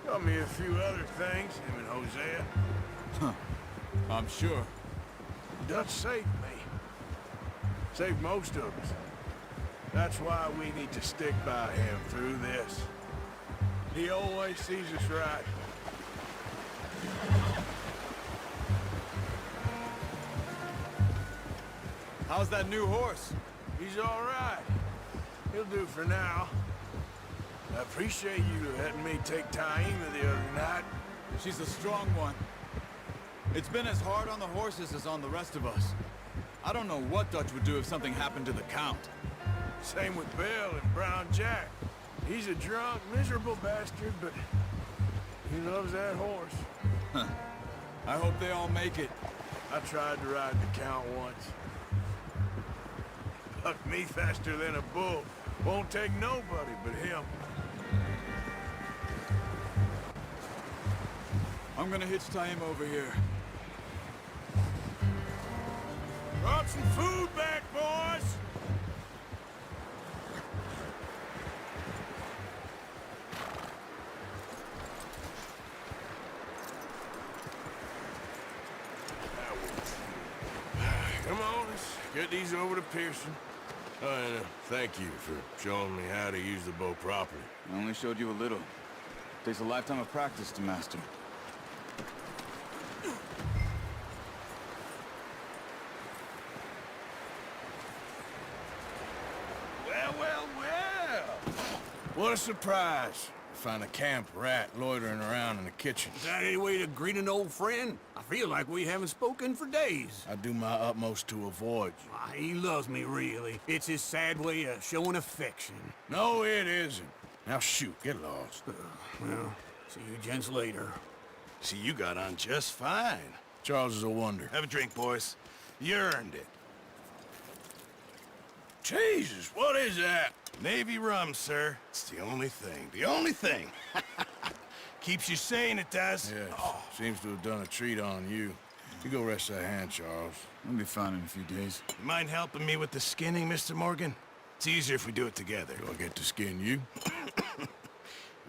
Taught me a few other things, him and Hosea. Huh. I'm sure. Dutch saved me. Saved most of us. That's why we need to stick by him through this. He always sees us right. How's that new horse? He's all right. He'll do for now. I appreciate you letting me take Taima the other night. She's a strong one. It's been as hard on the horses as on the rest of us. I don't know what Dutch would do if something happened to the Count. Same with Bill and Brown Jack. He's a drunk, miserable bastard, but he loves that horse. Huh. I hope they all make it. I tried to ride the Count once. Bucked me faster than a bull. Won't take nobody but him. I'm gonna hitch Taima over here. Brought some food back, boys! Come on, let's get these over to Pearson. Oh, and thank you for showing me how to use the bow properly. I only showed you a little. Takes a lifetime of practice to master. Well, well, well! What a surprise. Find a camp rat loitering around in the kitchen. Is that any way to greet an old friend? I feel like we haven't spoken for days. I do my utmost to avoid you. Why, he loves me, really. It's his sad way of showing affection. No, it isn't. Now shoot, get lost. Well, see you gents later. See, you got on just fine. Charles is a wonder. Have a drink, boys. You earned it. Jesus, what is that? Navy rum, sir. It's the only thing. The only thing. Keeps you sane, it does. Yes, seems to have done a treat on you. You go rest that hand, Charles. I'll be fine in a few days. You mind helping me with the skinning, Mr. Morgan? It's easier if we do it together. Do I get to skin you?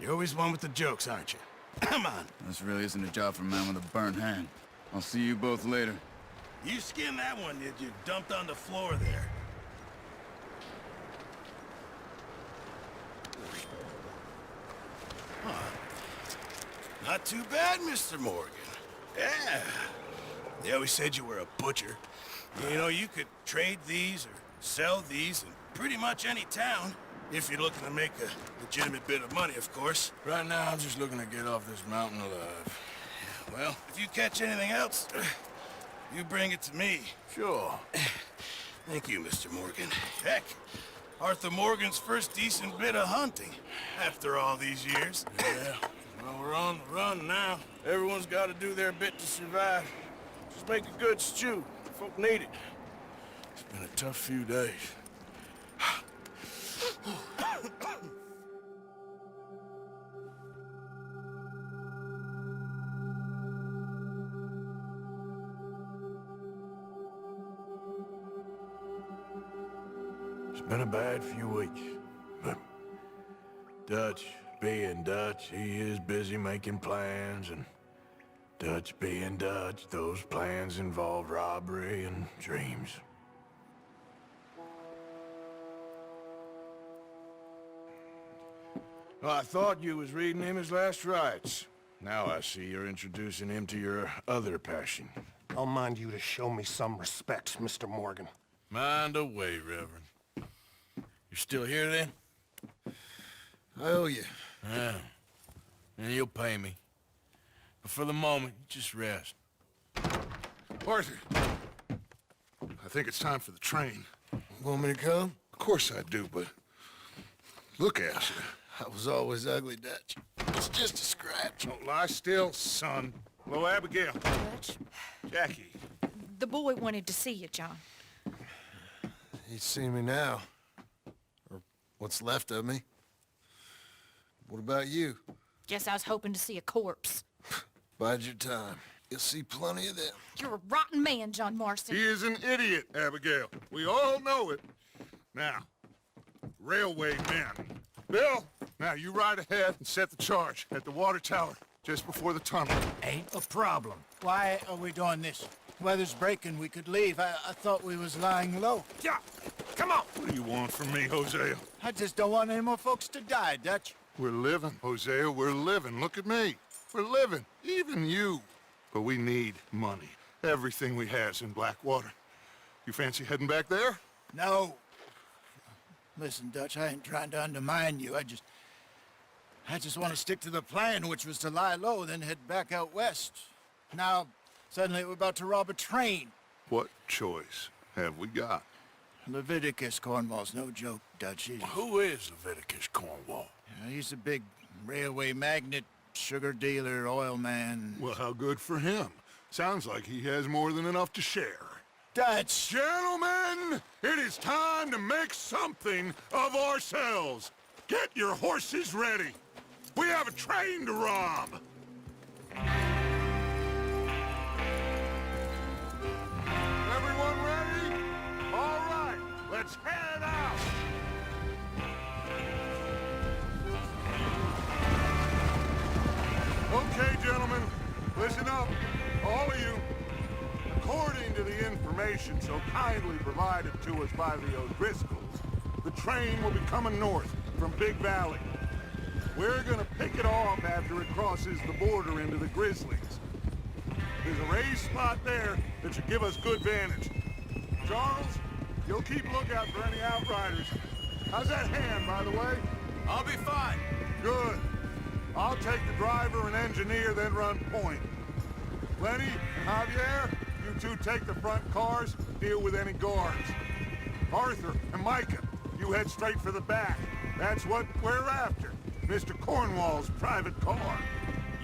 You're always one with the jokes, aren't you? Come on. This really isn't a job for a man with a burnt hand. I'll see you both later. You skinned that one, did you? Dumped on the floor there. Not too bad, Mr. Morgan. Yeah. They always said you were a butcher. You know, you could trade these or sell these in pretty much any town. If you're looking to make a legitimate bit of money, of course. Right now, I'm just looking to get off this mountain alive. Well, if you catch anything else, you bring it to me. Sure. Thank you, Mr. Morgan. Heck, Arthur Morgan's first decent bit of hunting after all these years. Yeah. Well, we're on the run now. Everyone's got to do their bit to survive. Just make a good stew. Folk need it. It's been a tough few days. It's been a bad few weeks, but Dutch being Dutch, he is busy making plans, and Dutch being Dutch, those plans involve robbery and dreams. Well, I thought you was reading him his last rites. Now I see you're introducing him to your other passion. I'll mind you to show me some respect, Mr. Morgan. Mind away, Reverend. You're still here, then? I owe you. Yeah. and you'll pay me. But for the moment, just rest. Arthur, I think it's time for the train. Want me to come? Of course I do, but look at you. I was always ugly, Dutch. It's just a scratch. Don't lie still, son. Hello, Abigail. Dutch, Jackie. the boy wanted to see you, John. He's seen me now. Or what's left of me. What about you? Guess I was hoping to see a corpse. Bide your time. You'll see plenty of them. You're a rotten man, John Marston. He is an idiot, Abigail. We all know it. Now, railway men. Bill, now you ride ahead and set the charge at the water tower just before the tunnel. Ain't a problem. Why are we doing this? Weather's breaking, we could leave. I thought we was lying low. Yeah, come on. What do you want from me, Hosea? I just don't want any more folks to die, Dutch. We're living, Hosea, we're living. Look at me. We're living, even you. But we need money. Everything we has in Blackwater. You fancy heading back there? No. Listen, Dutch, I ain't trying to undermine you. I just want to stick to the plan, which was to lie low, then head back out west. Now, suddenly we're about to rob a train. What choice have we got? Leviticus Cornwall's no joke, Dutch. Who is Leviticus Cornwall? He's a big railway magnate, sugar dealer, oil man. Well, how good for him. Sounds like he has more than enough to share. Dutch! Gentlemen, it is time to make something of ourselves. Get your horses ready. We have a train to rob. Everyone ready? All right, let's head out. Okay, gentlemen, listen up, all of you. According to the information so kindly provided to us by the O'Driscolls, the train will be coming north from Big Valley. We're gonna pick it off after it crosses the border into the Grizzlies. There's a raised spot there that should give us good vantage. Charles, you'll keep lookout for any outriders. How's that hand, by the way? I'll be fine. Good. I'll take the driver and engineer, then run point. Lenny and Javier, you two take the front cars, deal with any guards. Arthur and Micah, you head straight for the back. That's what we're after. Mr. Cornwall's private car.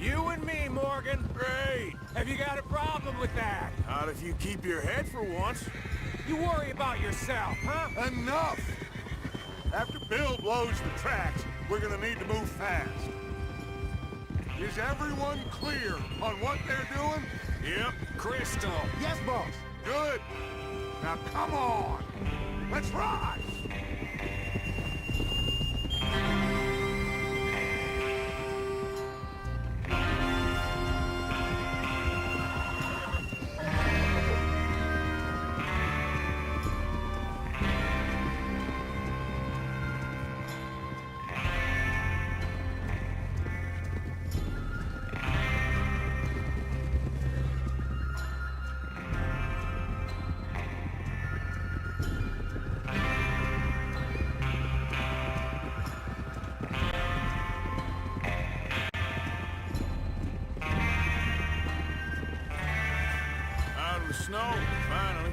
You and me, Morgan. Great. Have you got a problem with that? Not if you keep your head for once. You worry about yourself, huh? Enough! After Bill blows the tracks, we're gonna need to move fast. Is everyone clear on what they're doing? Yep. Crystal. Yes, boss. Good. Now come on. Let's ride. Snow, finally.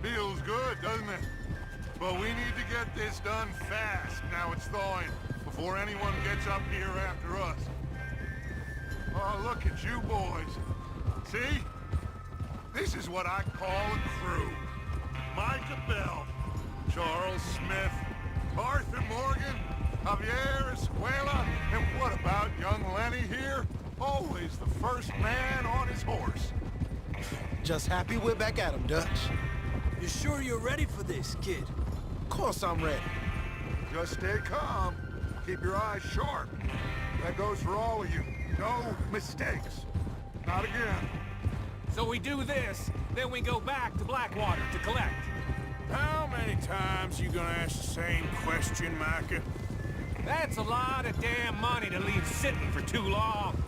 Feels good, doesn't it? But we need to get this done fast, now it's thawing, before anyone gets up here after us. Oh, look at you boys. See? This is what I call a crew. Micah Bell, Charles Smith, Arthur Morgan, Javier Escuela, and what about young Lenny here? Always the first man on his horse. Just happy we're back at him, Dutch. You sure you're ready for this, kid? Of course I'm ready. Just stay calm. Keep your eyes sharp. That goes for all of you. No mistakes. Not again. So we do this, then we go back to Blackwater to collect. How many times you gonna ask the same question, Micah? That's a lot of damn money to leave sitting for too long.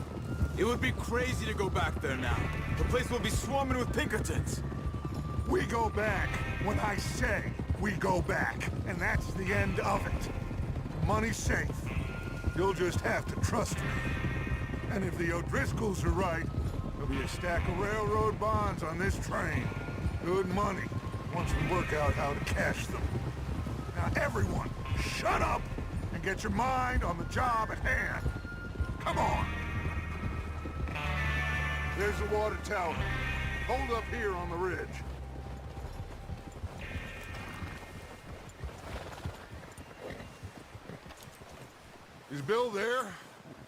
It would be crazy to go back there now. The place will be swarming with Pinkertons. We go back when I say we go back, and that's the end of it. Money's safe. You'll just have to trust me. And if the O'Driscolls are right, there'll be a stack of railroad bonds on this train. Good money, once we work out how to cash them. Now everyone, shut up and get your mind on the job at hand. Come on. There's the water tower. Hold up here on the ridge. Is Bill there?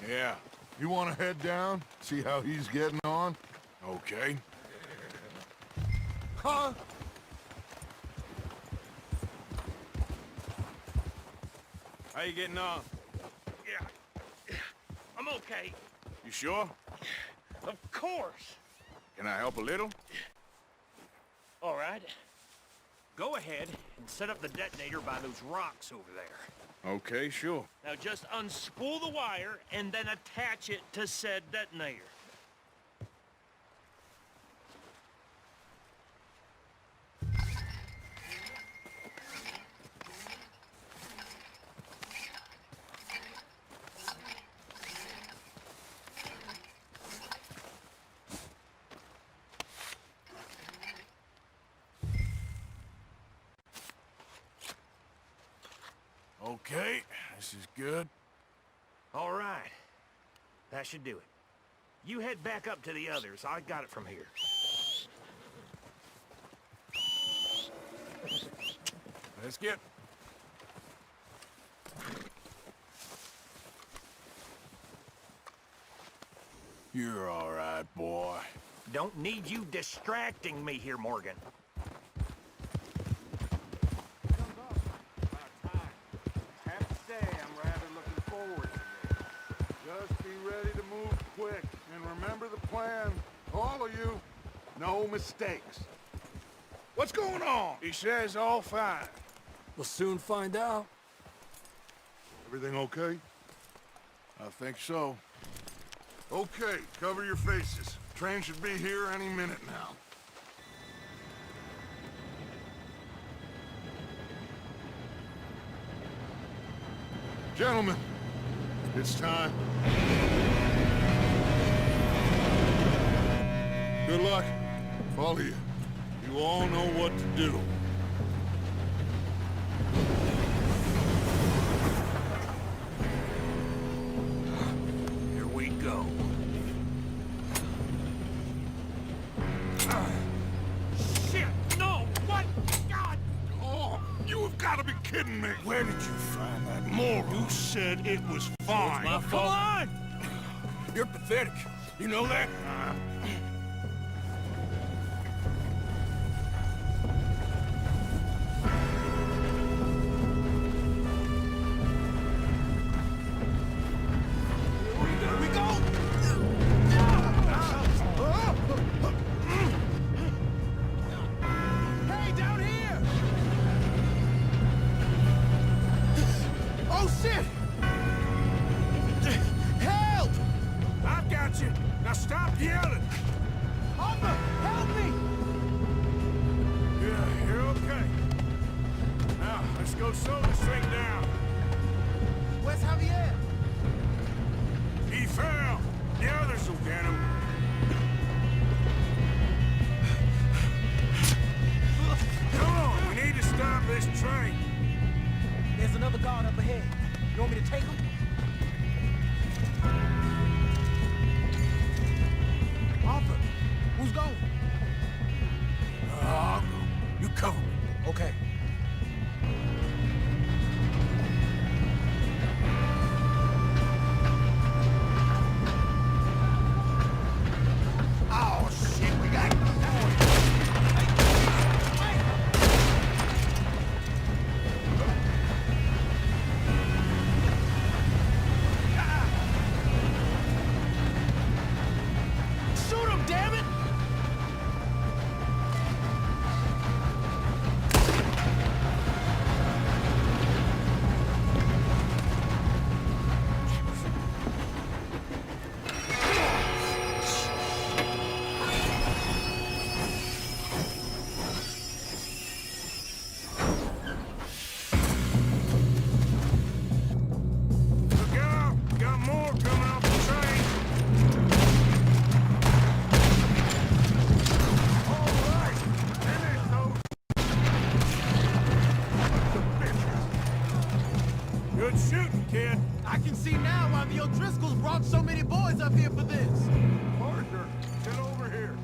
Yeah. You want to head down, see how he's getting on? Okay. Huh? How you getting on? Yeah. I'm okay. You sure? Of course. Can I help a little? All right. Go ahead and set up the detonator by those rocks over there. Okay, sure. Now just unspool the wire and then attach it to said detonator. Okay, this is good. All right. That should do it. You head back up to the others. I got it from here. Let's get... You're all right, boy. Don't need you distracting me here, Morgan. Just be ready to move quick, and remember the plan. All of you, no mistakes. What's going on? He says all fine. We'll soon find out. Everything okay? I think so. Okay, cover your faces. Train should be here any minute now. Gentlemen, it's time. Good luck. All of you. You all know what to do. Here we go. Shit! No! What? God! Oh, you have got to be kidding me. Where did you find that moron? You said it was fine. My Come fault. on! You're pathetic. You know that? Quit shooting, kid. I can see now why the O'Driscolls brought so many boys up here for this. Arthur, get over here.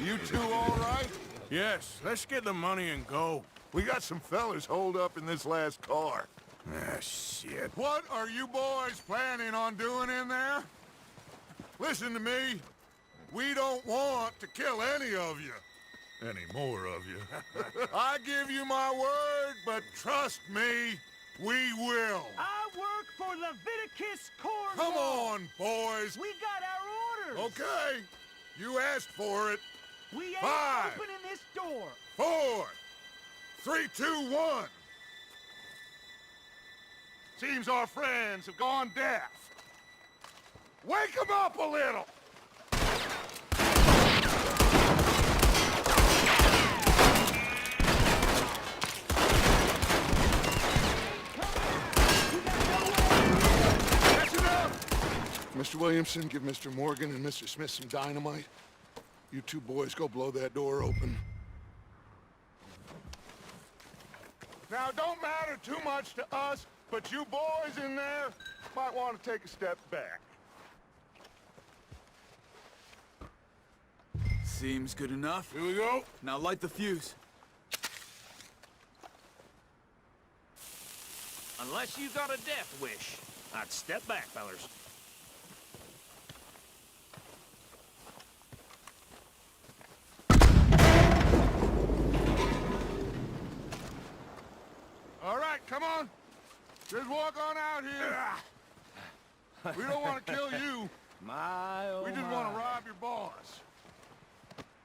You two all right? Yes, let's get the money and go. We got some fellas holed up in this last car. Ah, shit. What are you boys planning on doing in there? Listen to me. We don't want to kill any of you. Any more of you. I give you my word, but trust me, we will. I work for Leviticus Cornwall. Come on, boys. We got our orders. Okay. You asked for it. We ain't 5, opening this door. 4, 3, 2, 1. Seems our friends have gone deaf. Wake them up a little. That's enough. Mr. Williamson, give Mr. Morgan and Mr. Smith some dynamite. You two boys go blow that door open. Now, it don't matter too much to us, but you boys in there might want to take a step back. Seems good enough. Here we go. Now light the fuse. Unless you got a death wish, I'd step back, fellers. All right, come on. Just walk on out here. We don't want to kill you. My, oh We just want to rob your boss.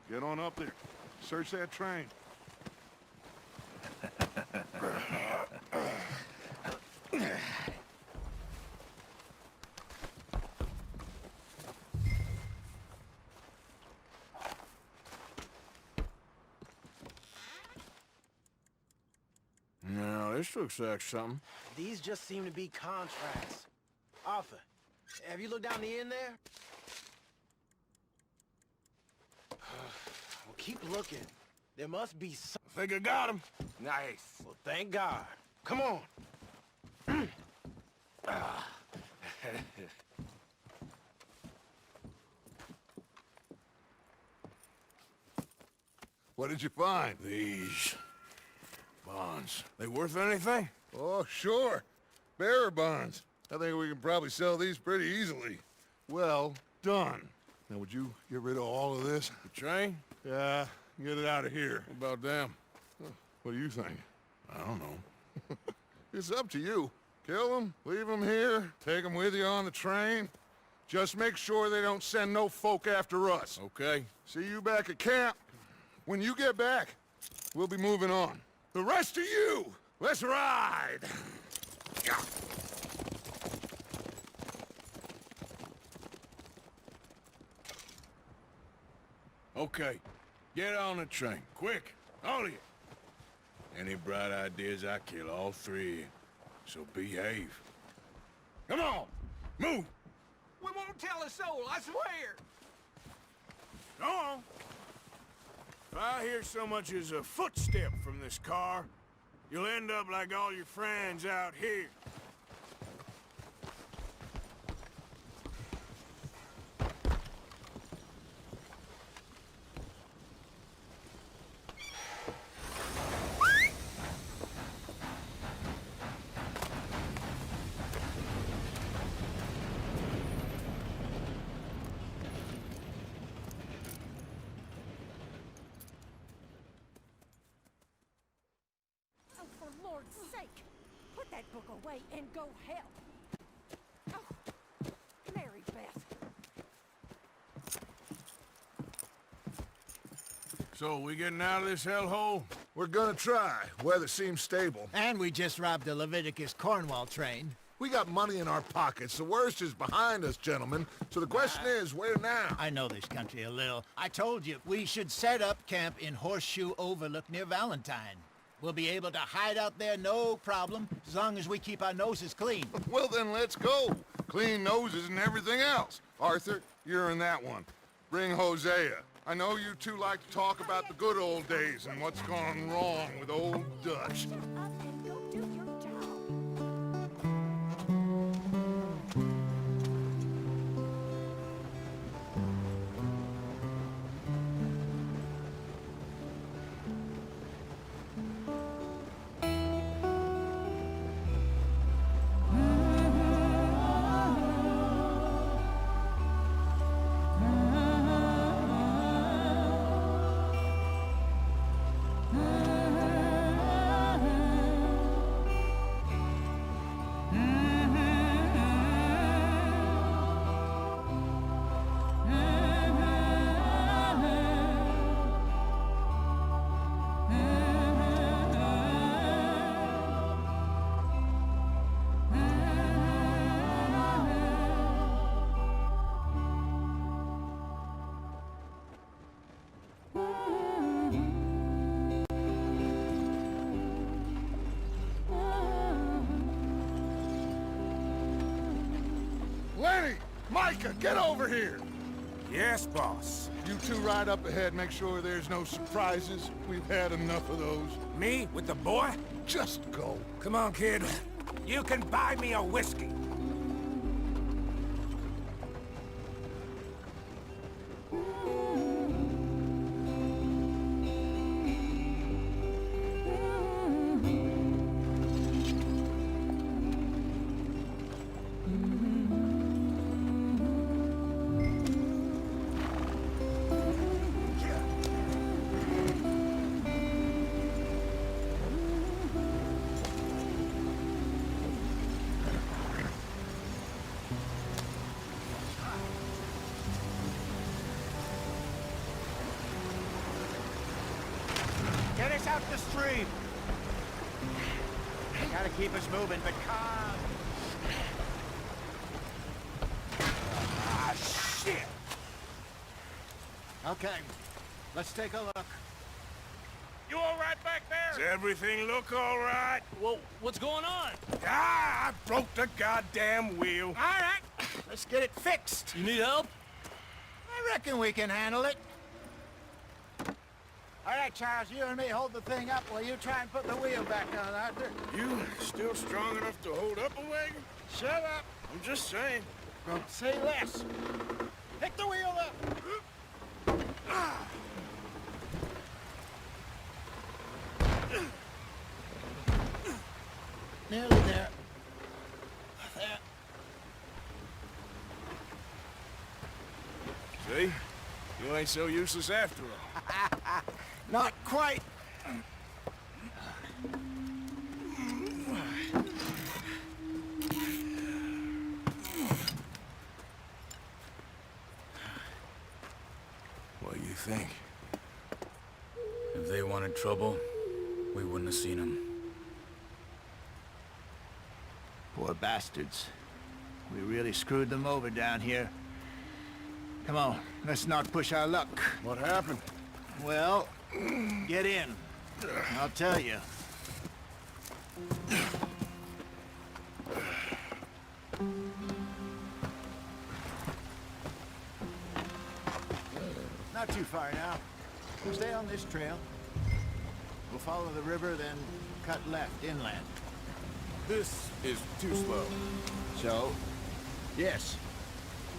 Get on up there. Search that train. Now, this looks like something. These just seem to be contracts. Arthur, have you looked down the end there? Well, keep looking. There must be some... I think I got him. Nice. Well, thank God. Come on. What did you find? These bonds. They worth anything? Oh, sure. Bearer bonds. I think we can probably sell these pretty easily. Well done. Now, would you get rid of all of this? The train? Yeah, get it out of here. What about them? What do you think? I don't know. It's up to you. Kill them, leave them here, take them with you on the train. Just make sure they don't send no folk after us. Okay. See you back at camp. When you get back, we'll be moving on. The rest of you, let's ride! Okay. Get on the train. Quick. All of you. Any bright ideas, I kill all three of you. So behave. Come on! Move! We won't tell a soul, I swear. Go on! If I hear so much as a footstep from this car, you'll end up like all your friends out here. For Lord's sake, put that book away and go help. Oh, Mary Beth. So, we getting out of this hellhole? We're gonna try. Weather seems stable. And we just robbed a Leviticus Cornwall train. We got money in our pockets. The worst is behind us, gentlemen. So the question is, where now? I know this country a little. I told you, we should set up camp in Horseshoe Overlook near Valentine. We'll be able to hide out there no problem, as long as we keep our noses clean. Well, then let's go. Clean noses and everything else. Arthur, you're in that one. Bring Hosea. I know you two like to talk about the good old days and what's gone wrong with old Dutch. Lenny! Micah, get over here! Yes, boss. You two ride up ahead, make sure there's no surprises. We've had enough of those. Me with the boy? Just go. Come on, kid. You can buy me a whiskey. Get us out the stream. Gotta keep us moving, but calm. Ah, shit! Okay, let's take a look. You all right back there? Does everything look all right? Well, what's going on? Ah, I broke the goddamn wheel. All right, let's get it fixed. You need help? I reckon we can handle it. All right, Charles, you and me hold the thing up while you try and put the wheel back on, Arthur. You still strong enough to hold up a wagon? Shut up. I'm just saying. Don't say less. Pick the wheel up. Nearly there. There. See? You ain't so useless after all. Not quite. What do you think? If they wanted trouble, we wouldn't have seen them. Poor bastards. We really screwed them over down here. Come on, let's not push our luck. What happened? Well, get in. I'll tell you. Not too far now. We'll stay on this trail. We'll follow the river, then cut left inland. This is too slow. So, yes,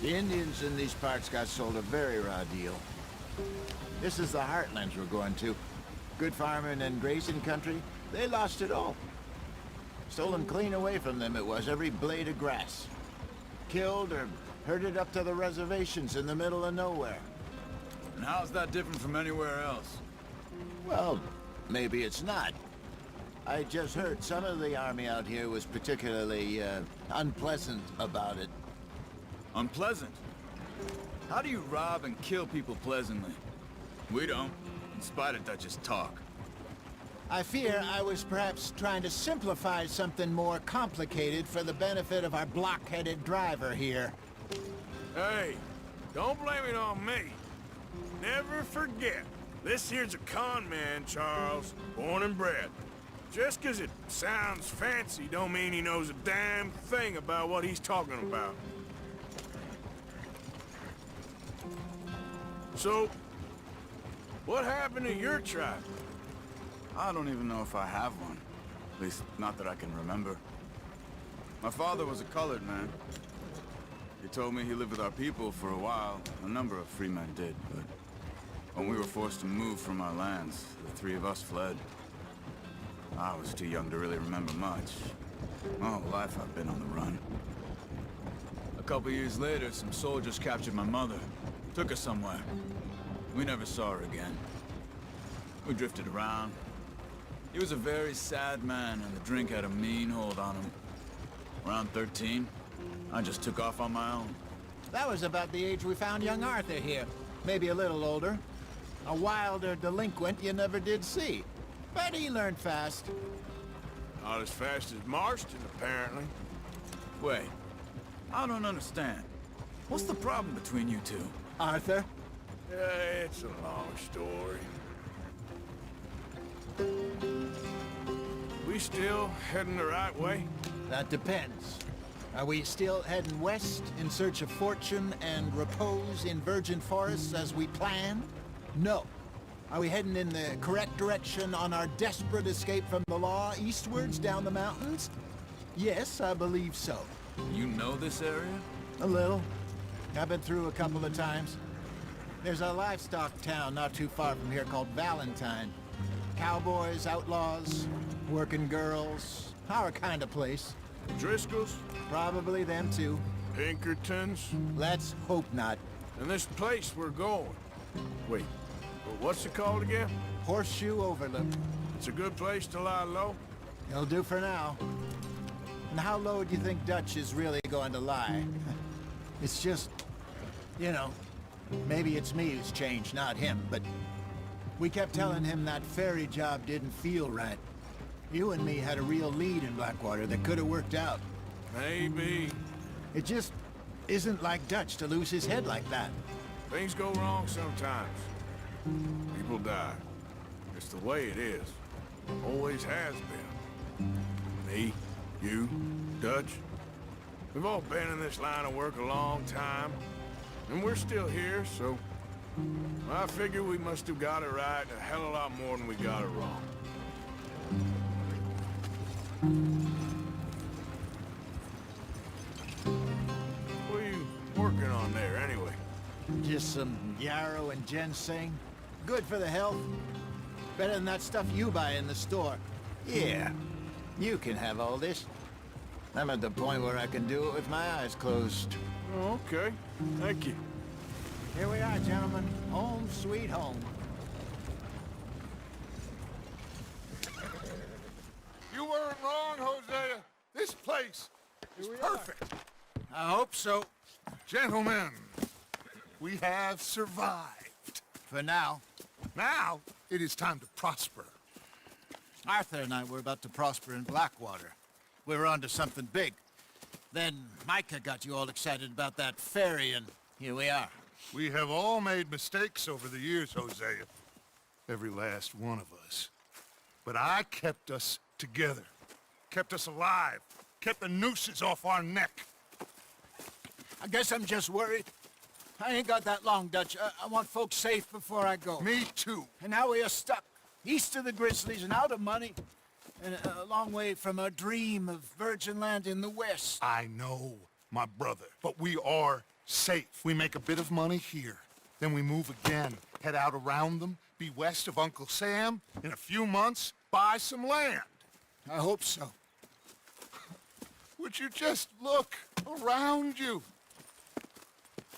the Indians in these parts got sold a very raw deal. This is the heartlands we're going to. Good farming and grazing country, they lost it all. Stolen clean away from them it was, every blade of grass. Killed or herded up to the reservations in the middle of nowhere. And how's that different from anywhere else? Well, maybe it's not. I just heard some of the army out here was particularly, unpleasant about it. Unpleasant? How do you rob and kill people pleasantly? We don't, in spite of Dutch's talk. I fear I was perhaps trying to simplify something more complicated for the benefit of our block-headed driver here. Hey, don't blame it on me. Never forget, this here's a con man, Charles, born and bred. Just 'cause it sounds fancy don't mean he knows a damn thing about what he's talking about. So, What happened to your tribe? I don't even know if I have one. At least, not that I can remember. My father was a colored man. He told me he lived with our people for a while. A number of free men did, but when we were forced to move from our lands, the three of us fled. I was too young to really remember much. My whole life I've been on the run. A couple years later, some soldiers captured my mother. Took her somewhere. We never saw her again. We drifted around. He was a very sad man, and the drink had a mean hold on him. Around 13, I just took off on my own. That was about the age we found young Arthur here. Maybe a little older. A wilder delinquent you never did see. But he learned fast. Not as fast as Marston, apparently. Wait, I don't understand. What's the problem between you two? Arthur? It's a long story. We still heading the right way? That depends. Are we still heading west in search of fortune and repose in virgin forests as we planned? No. Are we heading in the correct direction on our desperate escape from the law eastwards down the mountains? Yes, I believe so. You know this area? A little. I've been through a couple of times. There's a livestock town not too far from here called Valentine. Cowboys, outlaws, working girls, our kind of place. Driscolls? Probably them too. Pinkertons? Let's hope not. And this place we're going. Wait, what's it called again? Horseshoe Overlook. It's a good place to lie low? It'll do for now. And how low do you think Dutch is really going to lie? It's just, you know, maybe it's me who's changed, not him, but we kept telling him that ferry job didn't feel right. You and me had a real lead in Blackwater that could have worked out. Maybe. It just isn't like Dutch to lose his head like that. Things go wrong sometimes. People die. It's the way it is. Always has been. Me, you, Dutch. We've all been in this line of work a long time. And we're still here, so I figure we must have got it right a hell of a lot more than we got it wrong. What are you working on there, anyway? Just some yarrow and ginseng. Good for the health. Better than that stuff you buy in the store. Yeah, you can have all this. I'm at the point where I can do it with my eyes closed. Oh, okay. Thank you. Here we are, gentlemen. Home sweet home. You weren't wrong, Hosea. This place is perfect. I hope so. Gentlemen, we have survived. For now. Now, it is time to prosper. Arthur and I were about to prosper in Blackwater. We were onto something big. Then Micah got you all excited about that ferry, and here we are. We have all made mistakes over the years, Hosea. Every last one of us. But I kept us together. Kept us alive. Kept the nooses off our neck. I guess I'm just worried. I ain't got that long, Dutch. I want folks safe before I go. Me too. And now we are stuck. East of the Grizzlies and out of money. And a long way from our dream of virgin land in the west. I know, my brother. But we are safe. We make a bit of money here. Then we move again. Head out around them. Be west of Uncle Sam. In a few months, buy some land. I hope so. Would you just look around you?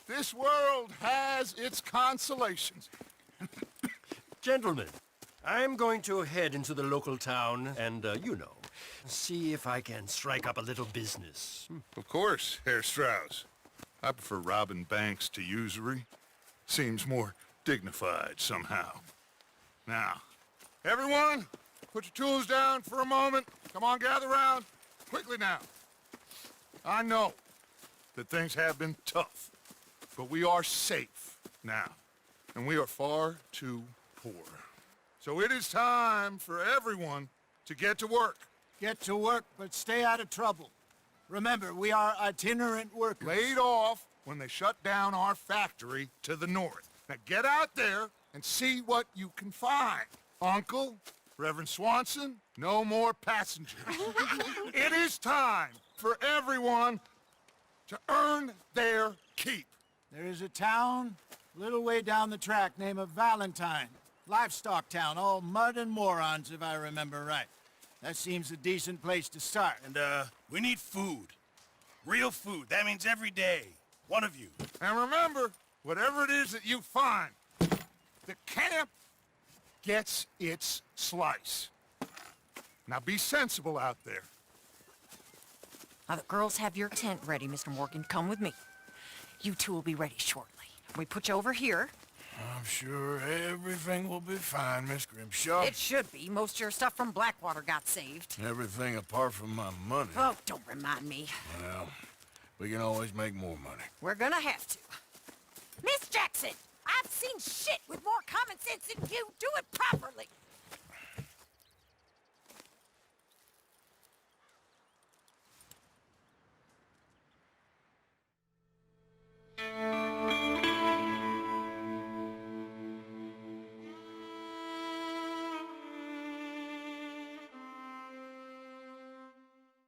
This world has its consolations. Gentlemen, I'm going to head into the local town and, you know, see if I can strike up a little business. Of course, Herr Strauss. I prefer robbing banks to usury. Seems more dignified somehow. Now, everyone, put your tools down for a moment. Come on, gather round. Quickly now. I know that things have been tough, but we are safe now, and we are far too poor. So it is time for everyone to get to work. Get to work, but stay out of trouble. Remember, we are itinerant workers. Laid off when they shut down our factory to the north. Now get out there and see what you can find. Uncle, Reverend Swanson, no more passengers. It is time for everyone to earn their keep. There is a town a little way down the track named Valentine. Livestock town, all mud and morons, if I remember right. That seems a decent place to start. And, we need food. Real food. That means every day. One of you. And remember, whatever it is that you find, the camp gets its slice. Now be sensible out there. Now the girls have your tent ready, Mr. Morgan. Come with me. You two will be ready shortly. We put you over here. I'm sure everything will be fine, Miss Grimshaw. It should be. Most of your stuff from Blackwater got saved. Everything apart from my money. Oh, don't remind me. Well, we can always make more money. We're gonna have to. Miss Jackson, I've seen shit with more common sense than you. Do it properly.